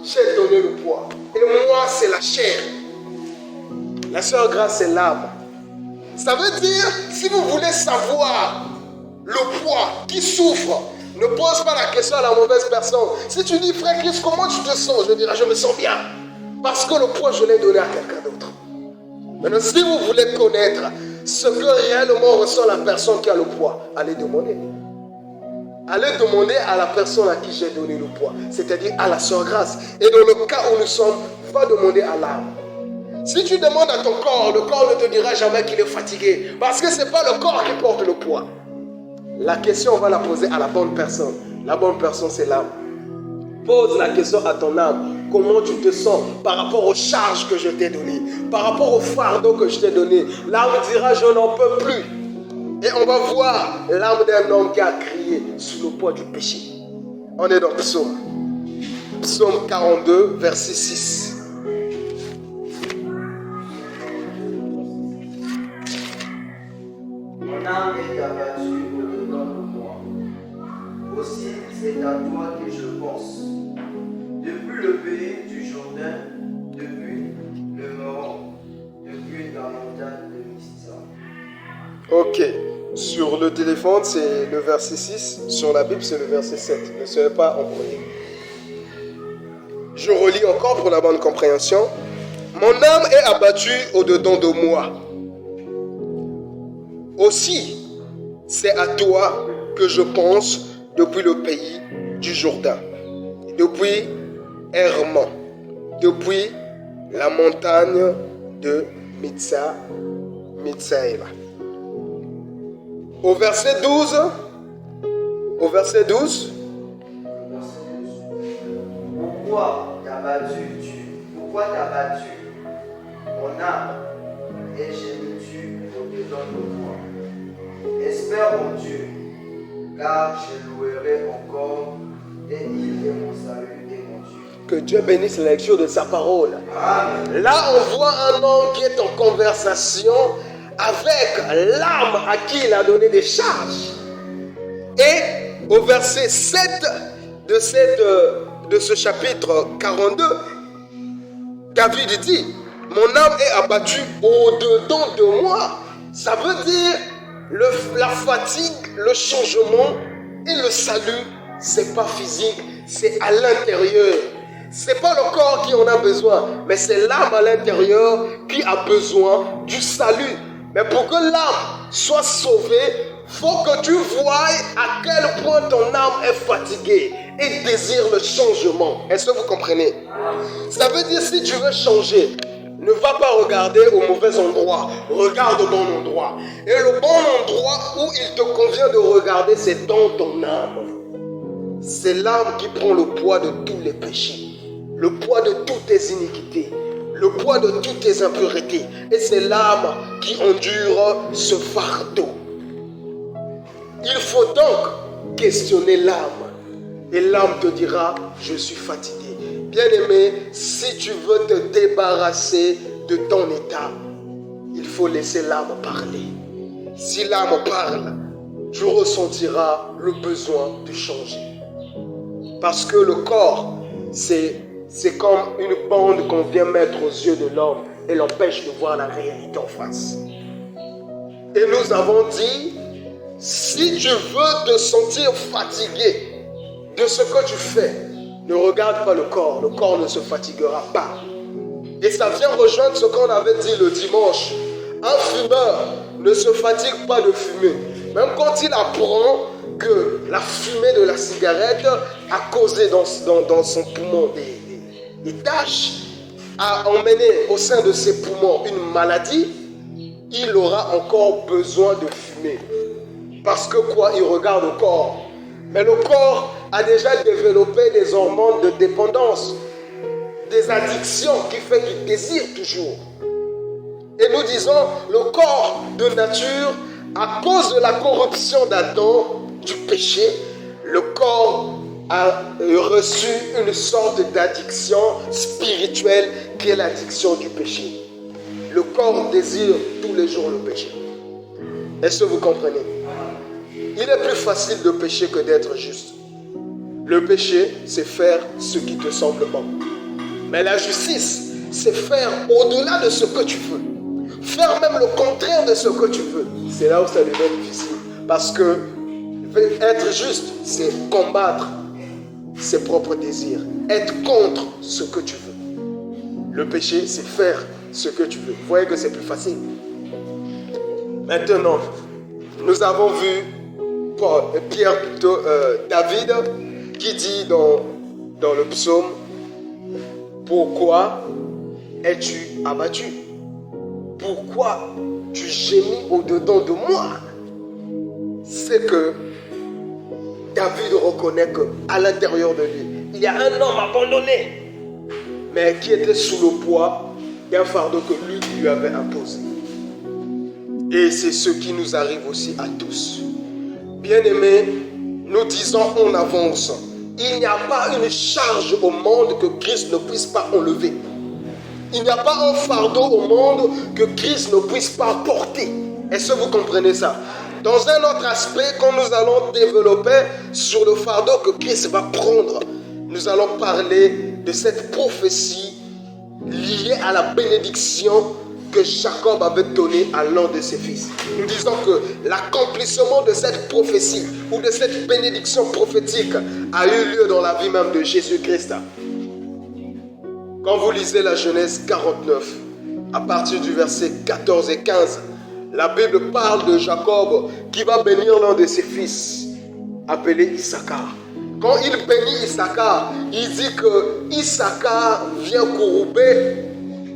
j'ai donné le poids. Et moi, c'est la chair. La sœur Grâce, c'est l'âme. Ça veut dire, si vous voulez savoir le poids qui souffre, ne pose pas la question à la mauvaise personne. Si tu dis, frère Christ, comment tu te sens? Je dirai, je me sens bien. Parce que le poids, je l'ai donné à quelqu'un d'autre. Maintenant, si vous voulez connaître ce que réellement ressent la personne qui a le poids, allez demander. Allez demander à la personne à qui j'ai donné le poids, c'est-à-dire à la sœur Grâce. Et dans le cas où nous sommes, va demander à l'âme. Si tu demandes à ton corps, le corps ne te dira jamais qu'il est fatigué. Parce que ce n'est pas le corps qui porte le poids. La question, on va la poser à la bonne personne. La bonne personne, c'est l'âme. Pose la question à ton âme. Comment tu te sens par rapport aux charges que je t'ai données, par rapport au fardeau que je t'ai donné. L'âme dira, je n'en peux plus. Et on va voir l'âme d'un homme qui a crié sous le poids du péché. On est dans Psaume. Psaume 42, verset 6. Mon âme est abattue au-dedans de moi. Aussi, c'est à toi que je pense. Depuis le pays du Jourdain, depuis le Mort, depuis la montagne de Mystère. Ok. Sur le téléphone, c'est le verset 6. Sur la Bible, c'est le verset 7. Ne soyez pas embrouillés. Je relis encore pour la bonne compréhension. Mon âme est abattue au-dedans de moi. Aussi, c'est à toi que je pense depuis le pays du Jourdain, depuis Hermon, depuis la montagne de Mitsaïla. Au verset 12. Au verset 12. Pourquoi t'as battu mon âme et gémis-tu au-dedans de moi? Espère mon Dieu, car je louerai encore, et il est mon salut et mon Dieu. Que Dieu bénisse la lecture de sa parole. Amen. Là, on voit un homme qui est en conversation avec l'âme à qui il a donné des charges. Et au verset 7 de ce chapitre 42, David dit, mon âme est abattue au-dedans de moi. Ça veut dire la fatigue, le changement et le salut, c'est pas physique, c'est à l'intérieur. C'est pas le corps qui en a besoin, mais c'est l'âme à l'intérieur qui a besoin du salut. Mais pour que l'âme soit sauvée, faut que tu voies à quel point ton âme est fatiguée et désire le changement. Est-ce que vous comprenez? Ça veut dire si tu veux changer, ne va pas regarder au mauvais endroit, regarde au bon endroit. Et le bon endroit où il te convient de regarder, c'est dans ton âme. C'est l'âme qui prend le poids de tous les péchés, le poids de toutes tes iniquités, le poids de toutes tes impuretés. Et c'est l'âme qui endure ce fardeau. Il faut donc questionner l'âme. Et l'âme te dira, je suis fatigué. Bien-aimé, si tu veux te débarrasser de ton état, il faut laisser l'âme parler. Si l'âme parle, tu ressentiras le besoin de changer. Parce que le corps, c'est comme une bande qu'on vient mettre aux yeux de l'homme et l'empêche de voir la réalité en face. Et nous avons dit, si tu veux te sentir fatigué de ce que tu fais, ne regarde pas le corps ne se fatiguera pas. Et ça vient rejoindre ce qu'on avait dit le dimanche. Un fumeur ne se fatigue pas de fumer. Même quand il apprend que la fumée de la cigarette a causé dans son poumon des taches, a emmené au sein de ses poumons une maladie, il aura encore besoin de fumer. Parce que quoi? Il regarde le corps. Mais le corps a déjà développé des hormones de dépendance, des addictions qui fait qu'il désire toujours. Et nous disons, le corps de nature, à cause de la corruption d'Adam, du péché, le corps a reçu une sorte d'addiction spirituelle qui est l'addiction du péché. Le corps désire tous les jours le péché. Est-ce que vous comprenez? Il est plus facile de pécher que d'être juste. Le péché, c'est faire ce qui te semble bon. Mais la justice, c'est faire au-delà de ce que tu veux. Faire même le contraire de ce que tu veux. C'est là où ça devient difficile. Parce que être juste, c'est combattre ses propres désirs. Être contre ce que tu veux. Le péché, c'est faire ce que tu veux. Vous voyez que c'est plus facile. Maintenant, nous avons vu David qui dit dans le psaume, pourquoi es-tu abattu? Pourquoi tu gémis au-dedans de moi? C'est que David reconnaît qu'à l'intérieur de lui, il y a un homme abandonné, mais qui était sous le poids d'un fardeau que lui avait imposé. Et c'est ce qui nous arrive aussi à tous. Bien-aimés, nous disons on avance. Il n'y a pas une charge au monde que Christ ne puisse pas enlever. Il n'y a pas un fardeau au monde que Christ ne puisse pas porter. Est-ce que vous comprenez ça? Dans un autre aspect, quand nous allons développer sur le fardeau que Christ va prendre, nous allons parler de cette prophétie liée à la bénédiction que Jacob avait donnée à l'un de ses fils. Nous disons que l'accomplissement de cette prophétie ou de cette bénédiction prophétique a eu lieu dans la vie même de Jésus-Christ. Quand vous lisez la Genèse 49, à partir du verset 14 et 15, la Bible parle de Jacob qui va bénir l'un de ses fils, appelé Issachar. Quand il bénit Issachar, il dit que Issachar vient courber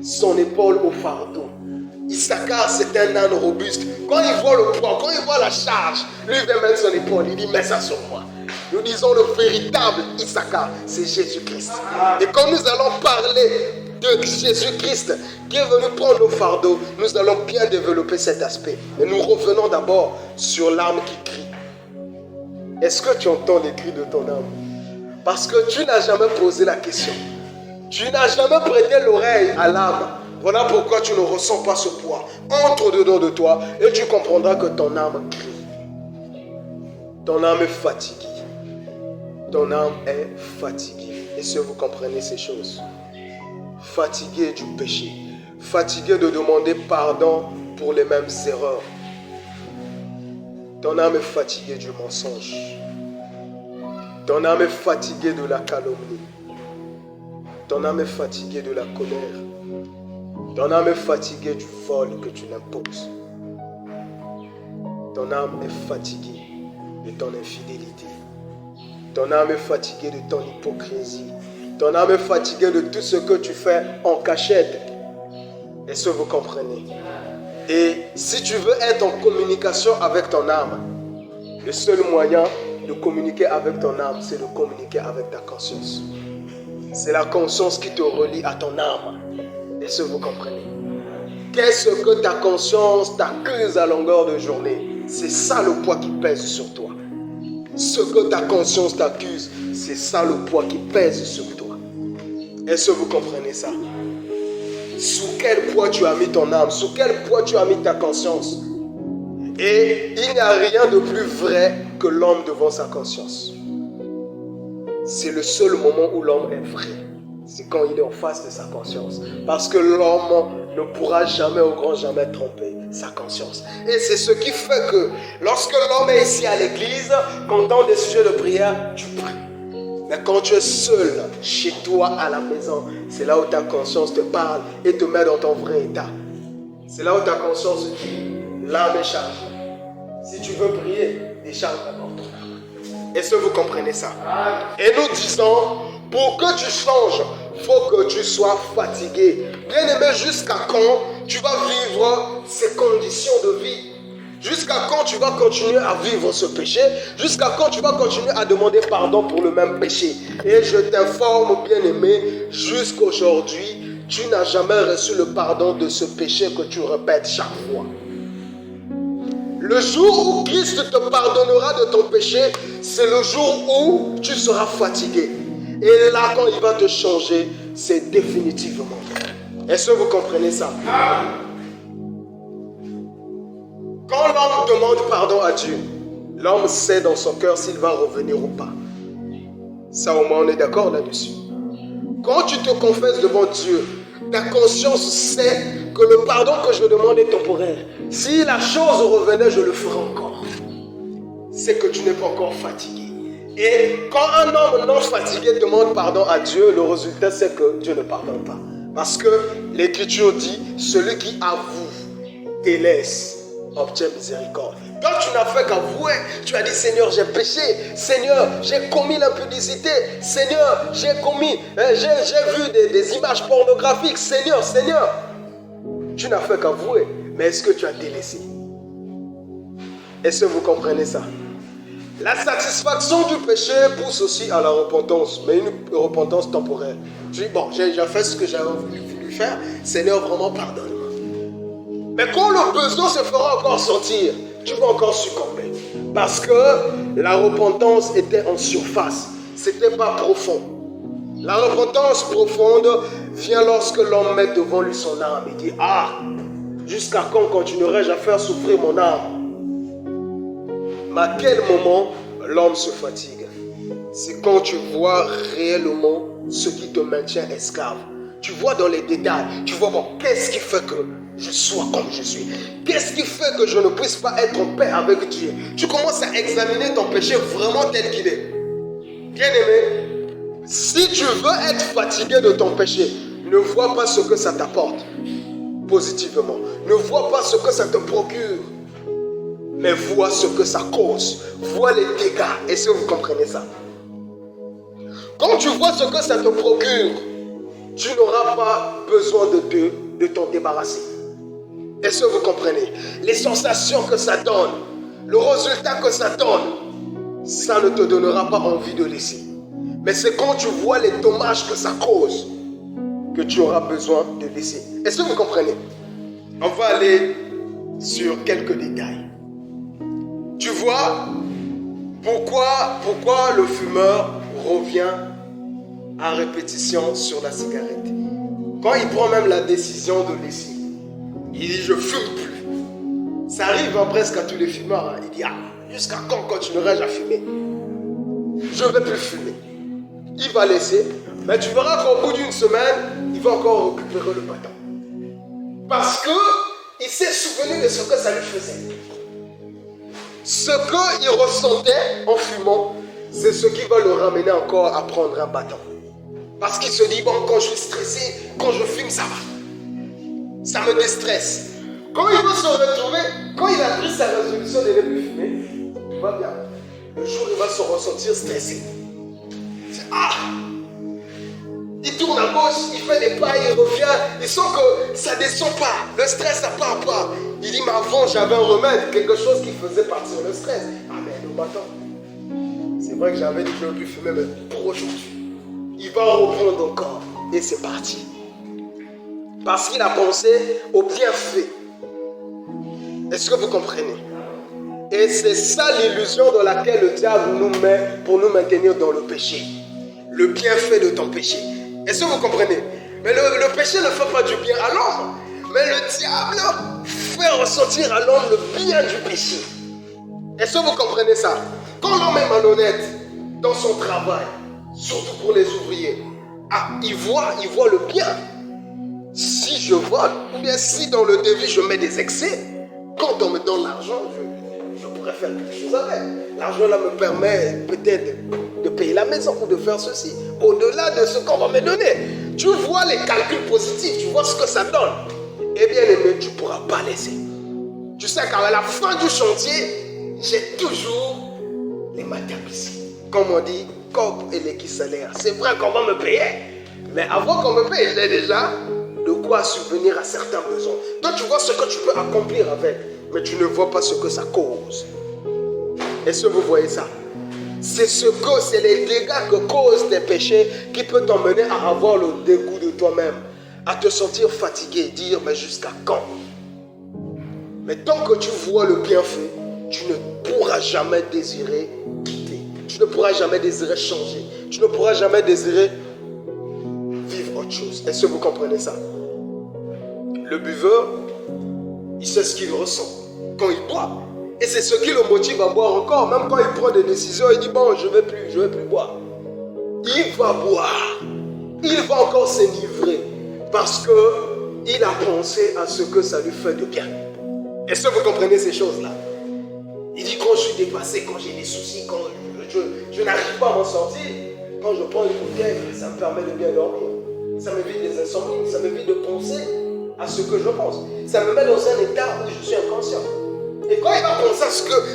son épaule au fardeau. Issachar, c'est un âne robuste. Quand il voit le poids, quand il voit la charge, lui il vient mettre son épaule, il dit, mets ça sur moi. Nous disons le véritable Issachar, c'est Jésus-Christ. Et quand nous allons parler de Jésus-Christ qui est venu prendre nos fardeaux, nous allons bien développer cet aspect. Mais nous revenons d'abord sur l'âme qui crie. Est-ce que tu entends les cris de ton âme? Parce que tu n'as jamais posé la question. Tu n'as jamais prêté l'oreille à l'âme. Voilà pourquoi tu ne ressens pas ce poids. Entre dedans de toi et tu comprendras que ton âme crie. Ton âme est fatiguée. Ton âme est fatiguée. Et si vous comprenez ces choses, fatigué du péché, fatigué de demander pardon pour les mêmes erreurs. Ton âme est fatiguée du mensonge. Ton âme est fatiguée de la calomnie. Ton âme est fatiguée de la colère. Ton âme est fatiguée du vol que tu l'imposes. Ton âme est fatiguée de ton infidélité. Ton âme est fatiguée de ton hypocrisie. Ton âme est fatiguée de tout ce que tu fais en cachette. Est-ce que vous comprenez? Et si tu veux être en communication avec ton âme, le seul moyen de communiquer avec ton âme, c'est de communiquer avec ta conscience. C'est la conscience qui te relie à ton âme. Est-ce que vous comprenez? Qu'est-ce que ta conscience t'accuse à longueur de journée? C'est ça le poids qui pèse sur toi. Ce que ta conscience t'accuse, c'est ça le poids qui pèse sur toi. Est-ce que vous comprenez ça? Sous quel poids tu as mis ton âme? Sous quel poids tu as mis ta conscience? Et il n'y a rien de plus vrai que l'homme devant sa conscience. C'est le seul moment où l'homme est vrai. C'est quand il est en face de sa conscience. Parce que l'homme ne pourra jamais au grand jamais tromper sa conscience. Et c'est ce qui fait que lorsque l'homme est ici à l'église, quand on entend des sujets de prière, tu pries. Mais quand tu es seul, chez toi, à la maison, c'est là où ta conscience te parle et te met dans ton vrai état. C'est là où ta conscience dit, l'âme est chargée. Si tu veux prier, décharge d'abord ton âme. Est-ce que vous comprenez ça? Et nous disons, pour que tu changes, il faut que tu sois fatigué. Bien aimé, jusqu'à quand tu vas vivre ces conditions de vie? Jusqu'à quand tu vas continuer à vivre ce péché? Jusqu'à quand tu vas continuer à demander pardon pour le même péché? Et je t'informe, bien-aimé, jusqu'aujourd'hui, tu n'as jamais reçu le pardon de ce péché que tu répètes chaque fois. Le jour où Christ te pardonnera de ton péché, c'est le jour où tu seras fatigué. Et là, quand il va te changer, c'est définitivement. Est-ce que vous comprenez ça? Quand l'homme demande pardon à Dieu, l'homme sait dans son cœur s'il va revenir ou pas. Ça au moins on est d'accord là-dessus. Quand tu te confesses devant Dieu, ta conscience sait que le pardon que je demande est temporaire. Si la chose revenait, je le ferai encore. C'est que tu n'es pas encore fatigué. Et quand un homme non fatigué demande pardon à Dieu, le résultat c'est que Dieu ne pardonne pas. Parce que l'Écriture dit, celui qui avoue, délaisse, obtient miséricorde. Quand tu n'as fait qu'avouer, tu as dit Seigneur j'ai péché, Seigneur j'ai commis l'impudicité, Seigneur j'ai vu des images pornographiques, Seigneur. Tu n'as fait qu'avouer, mais est-ce que tu as délaissé? Est-ce que vous comprenez ça? La satisfaction du péché pousse aussi à la repentance, mais une repentance temporaire. Tu dis bon, j'ai fait ce que j'avais voulu faire, Seigneur vraiment pardonne. Mais quand le besoin se fera encore sentir, tu vas encore succomber. Parce que la repentance était en surface. Ce n'était pas profond. La repentance profonde vient lorsque l'homme met devant lui son âme et dit, ah, jusqu'à quand continuerai-je à faire souffrir mon âme? Mais à quel moment l'homme se fatigue? C'est quand tu vois réellement ce qui te maintient esclave. Tu vois dans les détails, tu vois, bon, qu'est-ce qui fait que je sois comme je suis? Qu'est-ce qui fait que je ne puisse pas être en paix avec Dieu? Tu commences à examiner ton péché vraiment tel qu'il est. Bien-aimé, si tu veux être fatigué de ton péché, ne vois pas ce que ça t'apporte positivement. Ne vois pas ce que ça te procure, mais vois ce que ça cause. Vois les dégâts. Est-ce que vous comprenez ça? Quand tu vois ce que ça te procure, tu n'auras pas besoin de t'en débarrasser. Est-ce que vous comprenez? Les sensations que ça donne, le résultat que ça donne, ça ne te donnera pas envie de laisser. Mais c'est quand tu vois les dommages que ça cause que tu auras besoin de laisser. Est-ce que vous comprenez? On va aller sur quelques détails. Tu vois, pourquoi le fumeur revient à répétition sur la cigarette? Quand il prend même la décision de laisser, il dit je fume plus. Ça arrive presque à tous les fumeurs. Il dit jusqu'à quand continuerai-je à fumer? Je ne vais plus fumer. Il va laisser, mais tu verras qu'au bout d'une semaine, il va encore récupérer le bâton. Parce qu'il s'est souvenu de ce que ça lui faisait. Ce qu'il ressentait en fumant, c'est ce qui va le ramener encore à prendre un bâton. Parce qu'il se dit, bon, quand je suis stressé, quand je fume, ça va. Ça me déstresse. Quand il va se retrouver, quand il a pris sa résolution de ne plus fumer, tout va bien. Le jour, il va se ressentir stressé. Il tourne à gauche, il fait des pas, il revient. Il sent que ça ne descend pas. Le stress n'a pas à part. Il dit, mais avant, j'avais un remède, quelque chose qui faisait partir le stress. Mais le bâton. C'est vrai que j'avais dit que je ne veux plus fumer, mais pour aujourd'hui. Il va reprendre encore. Et c'est parti. Parce qu'il a pensé au bienfait. Est-ce que vous comprenez? Et c'est ça l'illusion dans laquelle le diable nous met pour nous maintenir dans le péché. Le bienfait de ton péché. Est-ce que vous comprenez? Mais le péché ne fait pas du bien à l'homme. Mais le diable fait ressentir à l'homme le bien du péché. Est-ce que vous comprenez ça? Quand l'homme est malhonnête dans son travail, surtout pour les ouvriers, il voit le bien. Si je vole, ou bien si dans le devis je mets des excès, quand on me donne l'argent, je pourrais faire quelque chose avec. L'argent là me permet peut-être de payer la maison ou de faire ceci. Au-delà de ce qu'on va me donner. Tu vois les calculs positifs, tu vois ce que ça donne. Eh bien aimé, tu ne pourras pas laisser. Tu sais qu'à la fin du chantier, j'ai toujours les matapis. Comme on dit, COP et l'équipe salaire. C'est vrai qu'on va me payer. Mais avant qu'on me paye, j'ai déjà de quoi subvenir à certains besoins. Toi, tu vois ce que tu peux accomplir avec, mais tu ne vois pas ce que ça cause. Est-ce que vous voyez ça? C'est les dégâts que causent tes péchés qui peuvent t'emmener à avoir le dégoût de toi-même, à te sentir fatigué, dire mais jusqu'à quand? Mais tant que tu vois le bienfait, tu ne pourras jamais désirer quitter. Tu ne pourras jamais désirer changer. Tu ne pourras jamais désirer vivre autre chose. Est-ce que vous comprenez ça? Le buveur, il sait ce qu'il ressent quand il boit. Et c'est ce qui le motive à boire encore. Même quand il prend des décisions, il dit bon, je ne vais plus boire. Il va boire. Il va encore s'enivrer. Parce qu'il a pensé à ce que ça lui fait de bien. Est-ce que vous comprenez ces choses-là? Il dit quand je suis dépassé, quand j'ai des soucis, quand je n'arrive pas à m'en sortir, quand je prends une bouteille, ça me permet de bien dormir. Ça m'évite des insomnies, ça m'évite de penser à ce que je pense. Ça me met dans un état où je suis inconscient. Et quand il va penser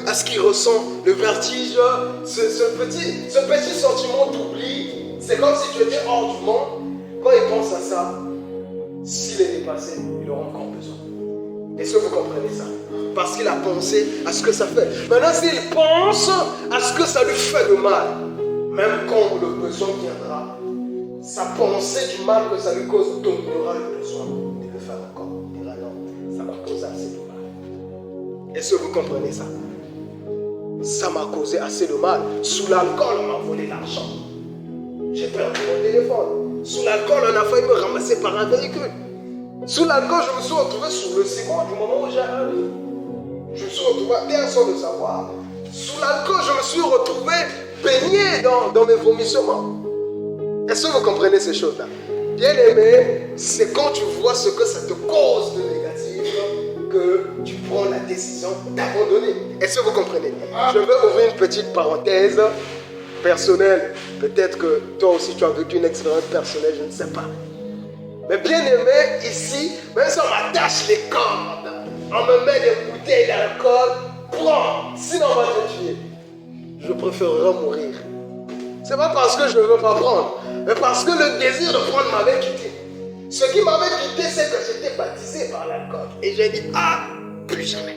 à ce qu'il ressent, le vertige, ce petit sentiment d'oubli, c'est comme si tu étais hors du monde. Quand il pense à ça, s'il est dépassé, il aura encore besoin. Est-ce que vous comprenez ça? Parce qu'il a pensé à ce que ça fait. Maintenant, s'il pense à ce que ça lui fait de mal, même quand le besoin viendra, sa pensée du mal que ça lui cause dominera le besoin de le faire encore. Il dira non, ça m'a causé assez de mal. Est-ce que vous comprenez ça? Ça m'a causé assez de mal. Sous l'alcool, on m'a volé l'argent. J'ai perdu mon téléphone. Sous l'alcool, on a failli me ramasser par un véhicule. Sous l'alcool, je me suis retrouvé sur le ciment du moment où j'ai arrivé. Je me suis retrouvé, personne ne savoir. Sous l'alcool, je me suis retrouvé baigné dans mes vomissements. Est-ce que vous comprenez ces choses-là? Bien aimé, c'est quand tu vois ce que ça te cause de négatif que tu prends la décision d'abandonner. Est-ce que vous comprenez? Je vais ouvrir une petite parenthèse personnelle. Peut-être que toi aussi tu as vécu une expérience personnelle, je ne sais pas. Mais bien aimé, ici, même si on m'attache les cordes, on me met des bouteilles d'alcool, prends, sinon on va te tuer. Je préférerais mourir. C'est pas parce que je ne veux pas prendre, mais parce que le désir de prendre m'avait quitté. Ce qui m'avait quitté, c'est que j'étais baptisé par l'alcool. Et j'ai dit, ah, plus jamais.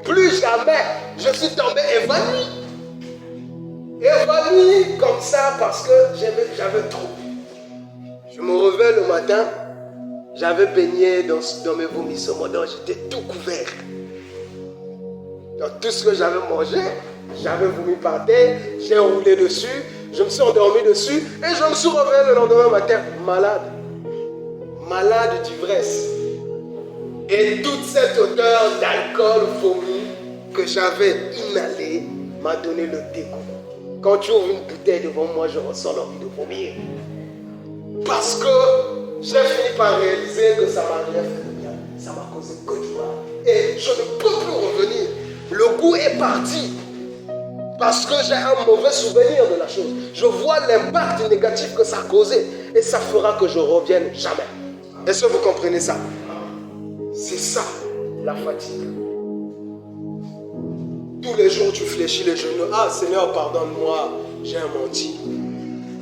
Plus jamais, je suis tombé évanoui. Évanoui comme ça parce que j'avais trop. Je me réveille le matin, j'avais baigné dans mes vomissements, donc j'étais tout couvert. Donc tout ce que j'avais mangé, j'avais vomi par terre, j'ai roulé dessus, je me suis endormi dessus et je me suis réveillé le lendemain matin malade. Malade d'ivresse. Et toute cette odeur d'alcool vomi que j'avais inhalée m'a donné le dégoût. Quand tu ouvres une bouteille devant moi, je ressens l'envie de vomir. Parce que j'ai fini par réaliser que ça m'a rien fait de bien. Ça m'a causé que du mal. Et je ne peux plus revenir. Le goût est parti. Parce que j'ai un mauvais souvenir de la chose. Je vois l'impact négatif que ça a causé. Et ça fera que je revienne jamais. Est-ce que vous comprenez ça? C'est ça, la fatigue. Tous les jours, tu fléchis les genoux. Ah, Seigneur, pardonne-moi, j'ai menti.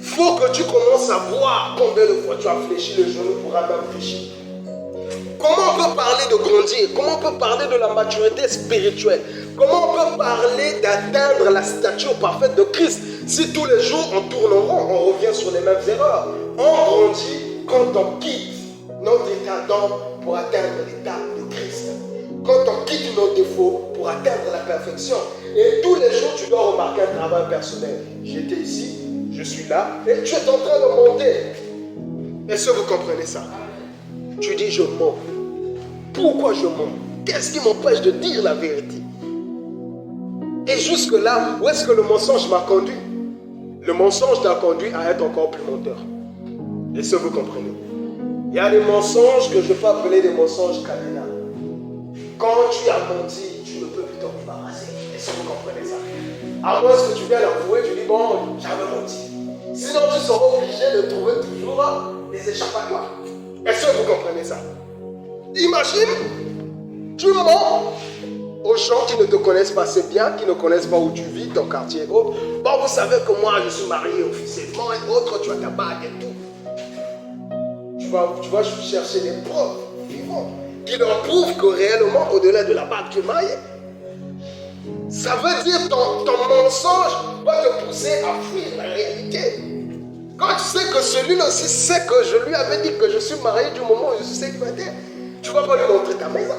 Faut que tu commences à voir combien de fois tu as fléchi les genoux pour un même fléchir. Comment on peut parler de grandir? Comment on peut parler de la maturité spirituelle? Comment on peut parler d'atteindre la stature parfaite de Christ si tous les jours on tourne en rond, on revient sur les mêmes erreurs? On grandit quand on quitte notre état d'homme pour atteindre l'état de Christ. Quand on quitte nos défauts pour atteindre la perfection. Et tous les jours, tu dois remarquer un travail personnel. J'étais ici, je suis là, et tu es en train de monter. Est-ce que vous comprenez ça? Tu dis, je mens. Pourquoi je mens? Qu'est-ce qui m'empêche de dire la vérité? Et jusque-là, où est-ce que le mensonge m'a conduit? Le mensonge t'a conduit à être encore plus menteur. Est-ce que vous comprenez? Il y a des mensonges que je peux appeler des mensonges cadenas. Quand tu as menti, tu ne peux plus t'en débarrasser. Est-ce que vous comprenez ça? À moins que tu viennes l'avouer, tu dis, bon, j'avais menti. Sinon, tu seras obligé de trouver toujours des échappatoires. Est-ce que vous comprenez ça? Imagine, tu mens aux gens qui ne te connaissent pas assez bien, qui ne connaissent pas où tu vis, ton quartier et autres. Bon, vous savez que moi, je suis marié officiellement et autres, tu as ta bague et tout. Tu vas chercher des preuves vivantes qui leur prouvent que réellement, au-delà de la bague, tu es marié. Ça veut dire ton mensonge va te pousser à fuir la réalité. Quand tu sais que celui-là aussi sait que je lui avais dit que je suis marié du moment où je suis célibataire, tu ne vas pas lui montrer ta maison.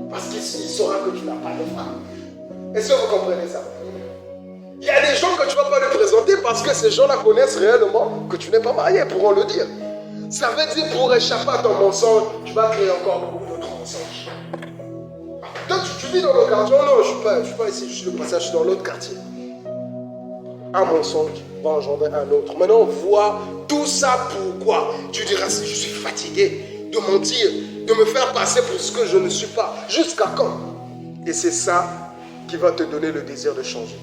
Parce qu'il saura que tu n'as pas de femme. Est-ce que vous comprenez ça? Il y a des gens que tu ne vas pas lui présenter parce que ces gens-là connaissent réellement que tu n'es pas marié, pourront le dire. Ça veut dire pour échapper à ton mensonge, tu vas créer encore beaucoup d'autres mensonges. Toi, tu vis dans le quartier. Oh non, je suis pas ici, je suis le passage, je suis dans l'autre quartier. Un mensonge va engendrer un autre. Maintenant, vois tout ça pourquoi. Tu diras, je suis fatigué de mentir, de me faire passer pour ce que je ne suis pas. Jusqu'à quand? Et c'est ça qui va te donner le désir de changer.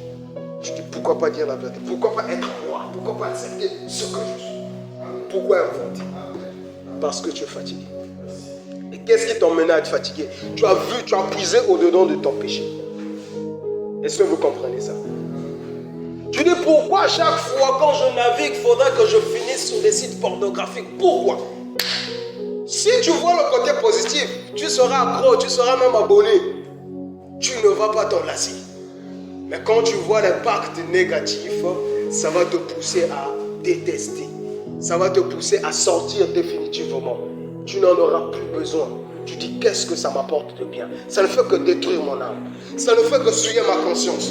Tu dis, pourquoi pas dire la vérité? Pourquoi pas être moi? Pourquoi pas accepter ce que je suis? Pourquoi inventer? Parce que tu es fatigué. Et qu'est-ce qui t'emmène à être fatigué? Tu as vu, tu as puisé au-dedans de ton péché. Est-ce que vous comprenez ça? Tu dis pourquoi chaque fois quand je navigue, il faudrait que je finisse sur des sites pornographiques? Pourquoi? Si tu vois le côté positif, tu seras accro, tu seras même abonné. Tu ne vas pas t'en lasser. Mais quand tu vois l'impact négatif, ça va te pousser à détester. Ça va te pousser à sortir définitivement. Tu n'en auras plus besoin. Tu dis, qu'est-ce que ça m'apporte de bien? Ça ne fait que détruire mon âme. Ça ne fait que souiller ma conscience.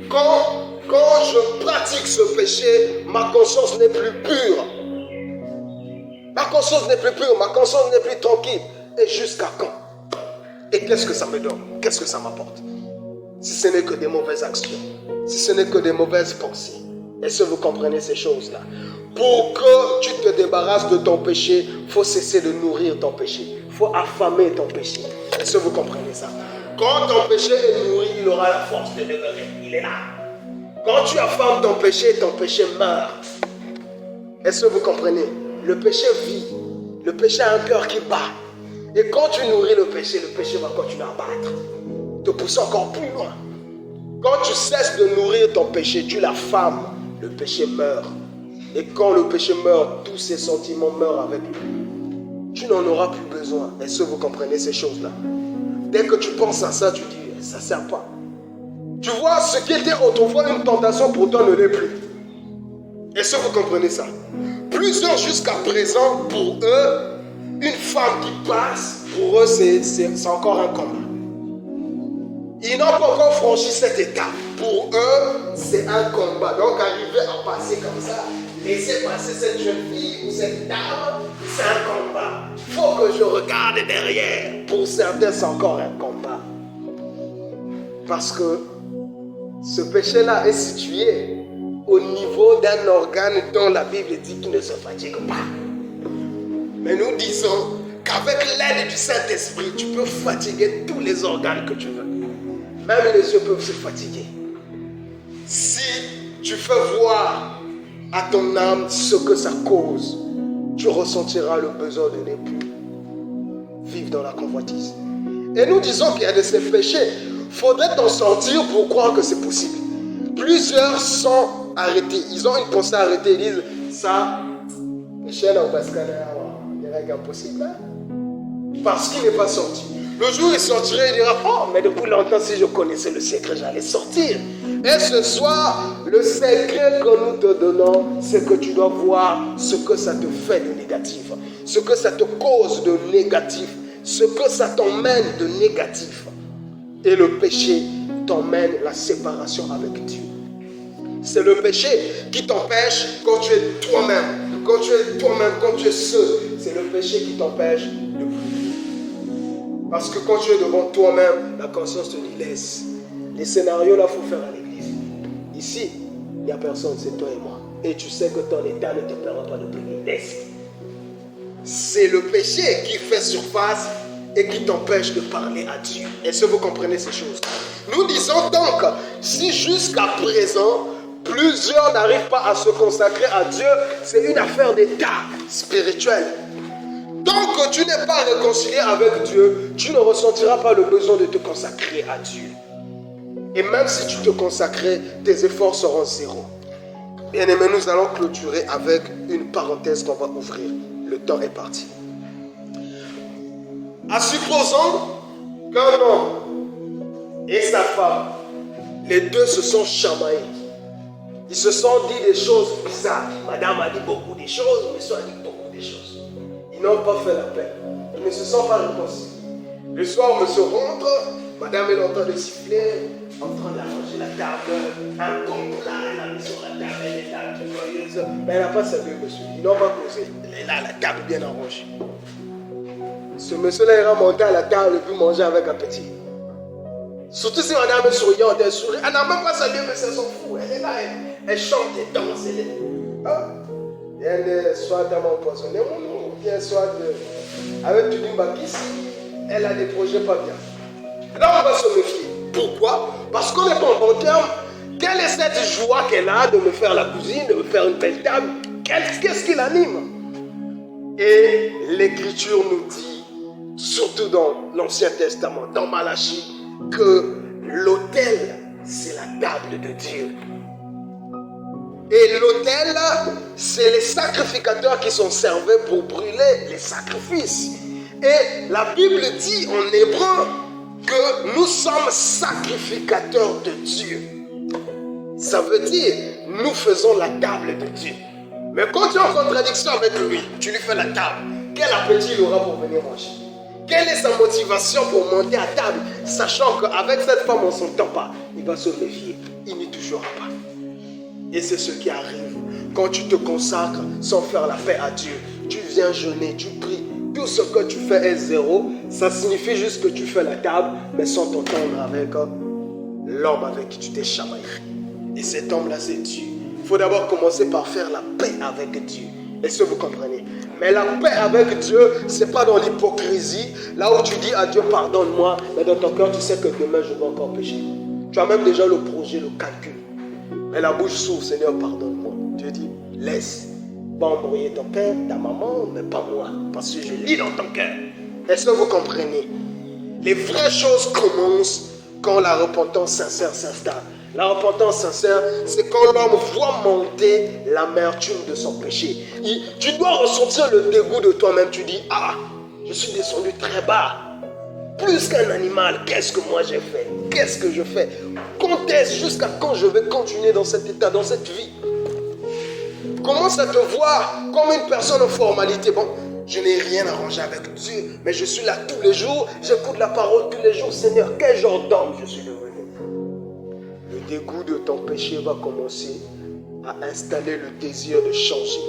Quand je pratique ce péché, ma conscience n'est plus pure. Ma conscience n'est plus pure, ma conscience n'est plus tranquille. Et jusqu'à quand? Et qu'est-ce que ça me donne? Qu'est-ce que ça m'apporte? Si ce n'est que des mauvaises actions, si ce n'est que des mauvaises pensées. Est-ce que vous comprenez ces choses-là? Pour que tu te débarrasses de ton péché, il faut cesser de nourrir ton péché. Il faut affamer ton péché. Est-ce que vous comprenez ça? Quand ton péché est nourri, il aura la force de demeurer. Il est là. Quand tu affames ton péché meurt. Est-ce que vous comprenez? Le péché vit. Le péché a un cœur qui bat. Et quand tu nourris le péché va continuer à battre. Te pousser encore plus loin. Quand tu cesses de nourrir ton péché, tu l'affames, le péché meurt. Et quand le péché meurt, tous ces sentiments meurent avec lui. Tu n'en auras plus besoin. Est-ce que vous comprenez ces choses-là? Dès que tu penses à ça, tu dis, ça ne sert pas. Tu vois, ce qui était autrefois une tentation pour toi ne l'est plus. Est-ce que vous comprenez ça? Plusieurs jusqu'à présent, pour eux, une femme qui passe, pour eux, c'est encore un combat. Ils n'ont pas encore franchi cette étape. Pour eux, c'est un combat. Donc, arriver à passer comme ça, laisser passer cette jeune fille ou cette dame, c'est un combat. Il faut que je regarde derrière. Pour certains, c'est encore un combat. Parce que ce péché-là est situé au niveau d'un organe dont la Bible dit qu'il ne se fatigue pas. Mais nous disons qu'avec l'aide du Saint-Esprit, tu peux fatiguer tous les organes que tu veux. Même les yeux peuvent se fatiguer. Si tu fais voir à ton âme ce que ça cause, tu ressentiras le besoin de ne plus vivre dans la convoitise. Et nous disons qu'il y a de ces péchés. Il faudrait t'en sortir pour croire que c'est possible. Plusieurs sont arrêtés. Ils ont une pensée arrêtée. Ils disent, ça, péché là, parce qu'il est impossible. Parce qu'il n'est pas sorti. Le jour où il sortira, il dira, oh, mais depuis longtemps, si je connaissais le secret, j'allais sortir. Et ce soir, le secret que nous te donnons, c'est que tu dois voir ce que ça te fait de négatif, ce que ça te cause de négatif, ce que ça t'emmène de négatif. Et le péché t'emmène la séparation avec Dieu. C'est le péché qui t'empêche quand tu es toi-même. Quand tu es toi-même, quand tu es seul, c'est le péché qui t'empêche de prier. Parce que quand tu es devant toi-même, la conscience te dit laisse. Les scénarios là, il faut faire à l'église. Ici, il n'y a personne, c'est toi et moi. Et tu sais que ton état ne te permet pas de prier. Laisse. C'est le péché qui fait surface et qui t'empêche de parler à Dieu. Est-ce que vous comprenez ces choses? Nous disons donc, si jusqu'à présent, plusieurs n'arrivent pas à se consacrer à Dieu, c'est une affaire d'état spirituel. Tant que tu n'es pas réconcilié avec Dieu, tu ne ressentiras pas le besoin de te consacrer à Dieu. Et même si tu te consacrais, tes efforts seront zéro. Bien aimé, nous allons clôturer avec une parenthèse qu'on va ouvrir. Le temps est parti. En supposant qu'un homme et sa femme, les deux se sont chamaillés. Ils se sont dit des choses bizarres. Madame a dit beaucoup de choses, monsieur a dit beaucoup de choses. Ils n'ont pas fait la paix. Ils ne se sont pas réconciliés. Le soir, monsieur rentre, madame est en train de siffler, en train d'arranger la table, un complat, elle a mis sur la table, elle est là, joyeuse. Mais elle n'a pas salué monsieur. Ils n'ont pas causé. Elle est là, la table bien arrangée. Ce monsieur-là ira monter à la table et puis manger avec appétit. Surtout si madame est souriante, elle sourit. Elle n'a même pas salué, mais elle s'en fout. Elle est là, elle chante et danse. Elle est... Ah. Et elle est soit tellement empoisonnée, ou bien soit avec du Dumbakis, elle a des projets pas bien. Là, on va se méfier. Pourquoi? Parce qu'on n'est pas en bon terme. Quelle est cette joie qu'elle a de me faire la cousine, de me faire une belle table? Qu'est-ce qui l'anime? Et l'Écriture nous dit, surtout dans l'Ancien Testament, dans Malachie, que l'autel, c'est la table de Dieu. Et l'autel, c'est les sacrificateurs qui sont servis pour brûler les sacrifices. Et la Bible dit en hébreu que nous sommes sacrificateurs de Dieu. Ça veut dire, nous faisons la table de Dieu. Mais quand tu es en contradiction avec lui, tu lui fais la table. Quel appétit il aura pour venir manger? Quelle est sa motivation pour monter à table, sachant qu'avec cette femme, on ne s'entend pas? Il va se méfier. Il n'y touchera pas. Et c'est ce qui arrive. Quand tu te consacres sans faire la paix à Dieu, tu viens jeûner, tu pries. Tout ce que tu fais est zéro. Ça signifie juste que tu fais la table, mais sans t'entendre avec l'homme avec qui tu t'es chamaillé. Et cet homme-là, c'est Dieu. Il faut d'abord commencer par faire la paix avec Dieu. Est-ce que vous comprenez? Mais la paix avec Dieu, ce n'est pas dans l'hypocrisie, là où tu dis à Dieu, pardonne-moi, mais dans ton cœur, tu sais que demain, je vais encore pécher. Tu as même déjà le projet, le calcul. Mais la bouche s'ouvre, Seigneur, pardonne-moi. Dieu dit, laisse pas embrouiller ton père, ta maman, mais pas moi, parce que je lis dans ton cœur. Est-ce que vous comprenez? Les vraies choses commencent quand la repentance sincère s'installe. La repentance sincère, c'est quand l'homme voit monter l'amertume de son péché. Tu dois ressentir le dégoût de toi-même. Tu dis, ah, je suis descendu très bas. Plus qu'un animal, qu'est-ce que moi j'ai fait? Qu'est-ce que je fais? Jusqu'à quand je vais continuer dans cet état, dans cette vie? Commence à te voir comme une personne en formalité. Bon, je n'ai rien arrangé avec Dieu, mais je suis là tous les jours, j'écoute la parole tous les jours. Seigneur, quel genre d'homme je suis devenu? Le dégoût de ton péché va commencer à installer le désir de changer.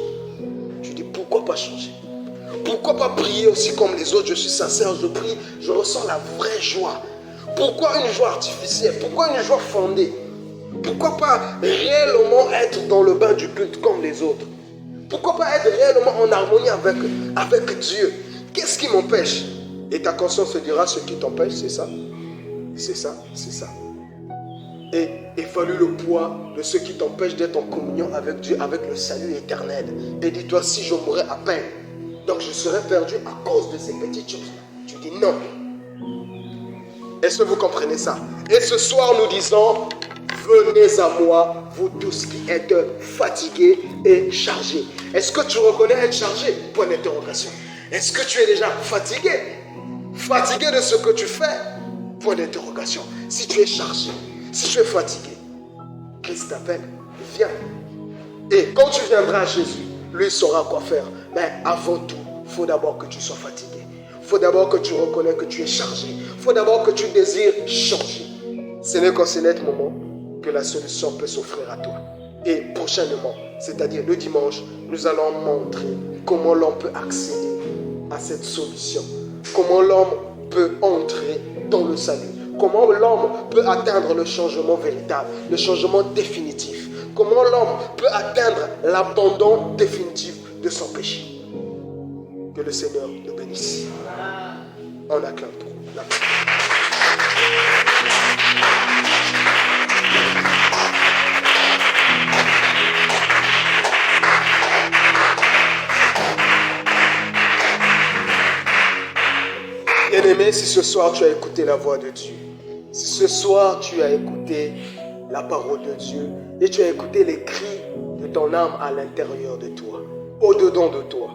Tu dis, pourquoi pas changer? Pourquoi pas prier aussi comme les autres? Je suis sincère, je prie, je ressens la vraie joie. Pourquoi une joie artificielle? Pourquoi une joie fondée? Pourquoi pas réellement être dans le bain du culte comme les autres? Pourquoi pas être réellement en harmonie avec Dieu? Qu'est-ce qui m'empêche? Et ta conscience te dira ce qui t'empêche, c'est ça. C'est ça, c'est ça. Et évalue le poids de ce qui t'empêche d'être en communion avec Dieu, avec le salut éternel. Et dis-toi, si je mourrais à peine, donc je serais perdu à cause de ces petites choses. Tu dis non. Est-ce que vous comprenez ça? Et ce soir, nous disons, venez à moi, vous tous qui êtes fatigués et chargés. Est-ce que tu reconnais être chargé? Point d'interrogation. Est-ce que tu es déjà fatigué? Fatigué de ce que tu fais? Point d'interrogation. Si tu es chargé, si tu es fatigué, Christ t'appelle, viens. Et quand tu viendras à Jésus, lui saura quoi faire. Mais avant tout, il faut d'abord que tu sois fatigué. Il faut d'abord que tu reconnais que tu es chargé. Il faut d'abord que tu désires changer. Ce n'est qu'en ce net moment que la solution peut s'offrir à toi. Et prochainement, c'est-à-dire le dimanche, nous allons montrer comment l'homme peut accéder à cette solution. Comment l'homme peut entrer dans le salut. Comment l'homme peut atteindre le changement véritable, le changement définitif. Comment l'homme peut atteindre l'abandon définitif de son péché. Que le Seigneur le bénisse. On acclame trop. Bien-aimé, si ce soir tu as écouté la voix de Dieu, si ce soir tu as écouté la parole de Dieu et tu as écouté les cris de ton âme à l'intérieur de toi, au-dedans de toi,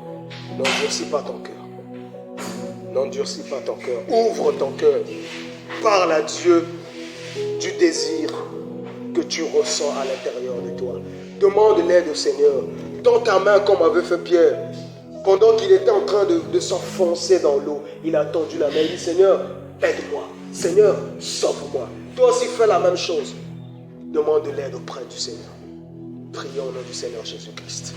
n'endurcis pas ton cœur. N'endurcis pas ton cœur. Ouvre ton cœur. Parle à Dieu du désir que tu ressens à l'intérieur de toi. Demande l'aide au Seigneur. Tends ta main comme avait fait Pierre. Pendant qu'il était en train de s'enfoncer dans l'eau, il a tendu la main. Il dit, Seigneur, aide-moi. Seigneur, sauve-moi. Toi aussi, fais la même chose. Demande l'aide auprès du Seigneur. Prions au nom du Seigneur Jésus-Christ.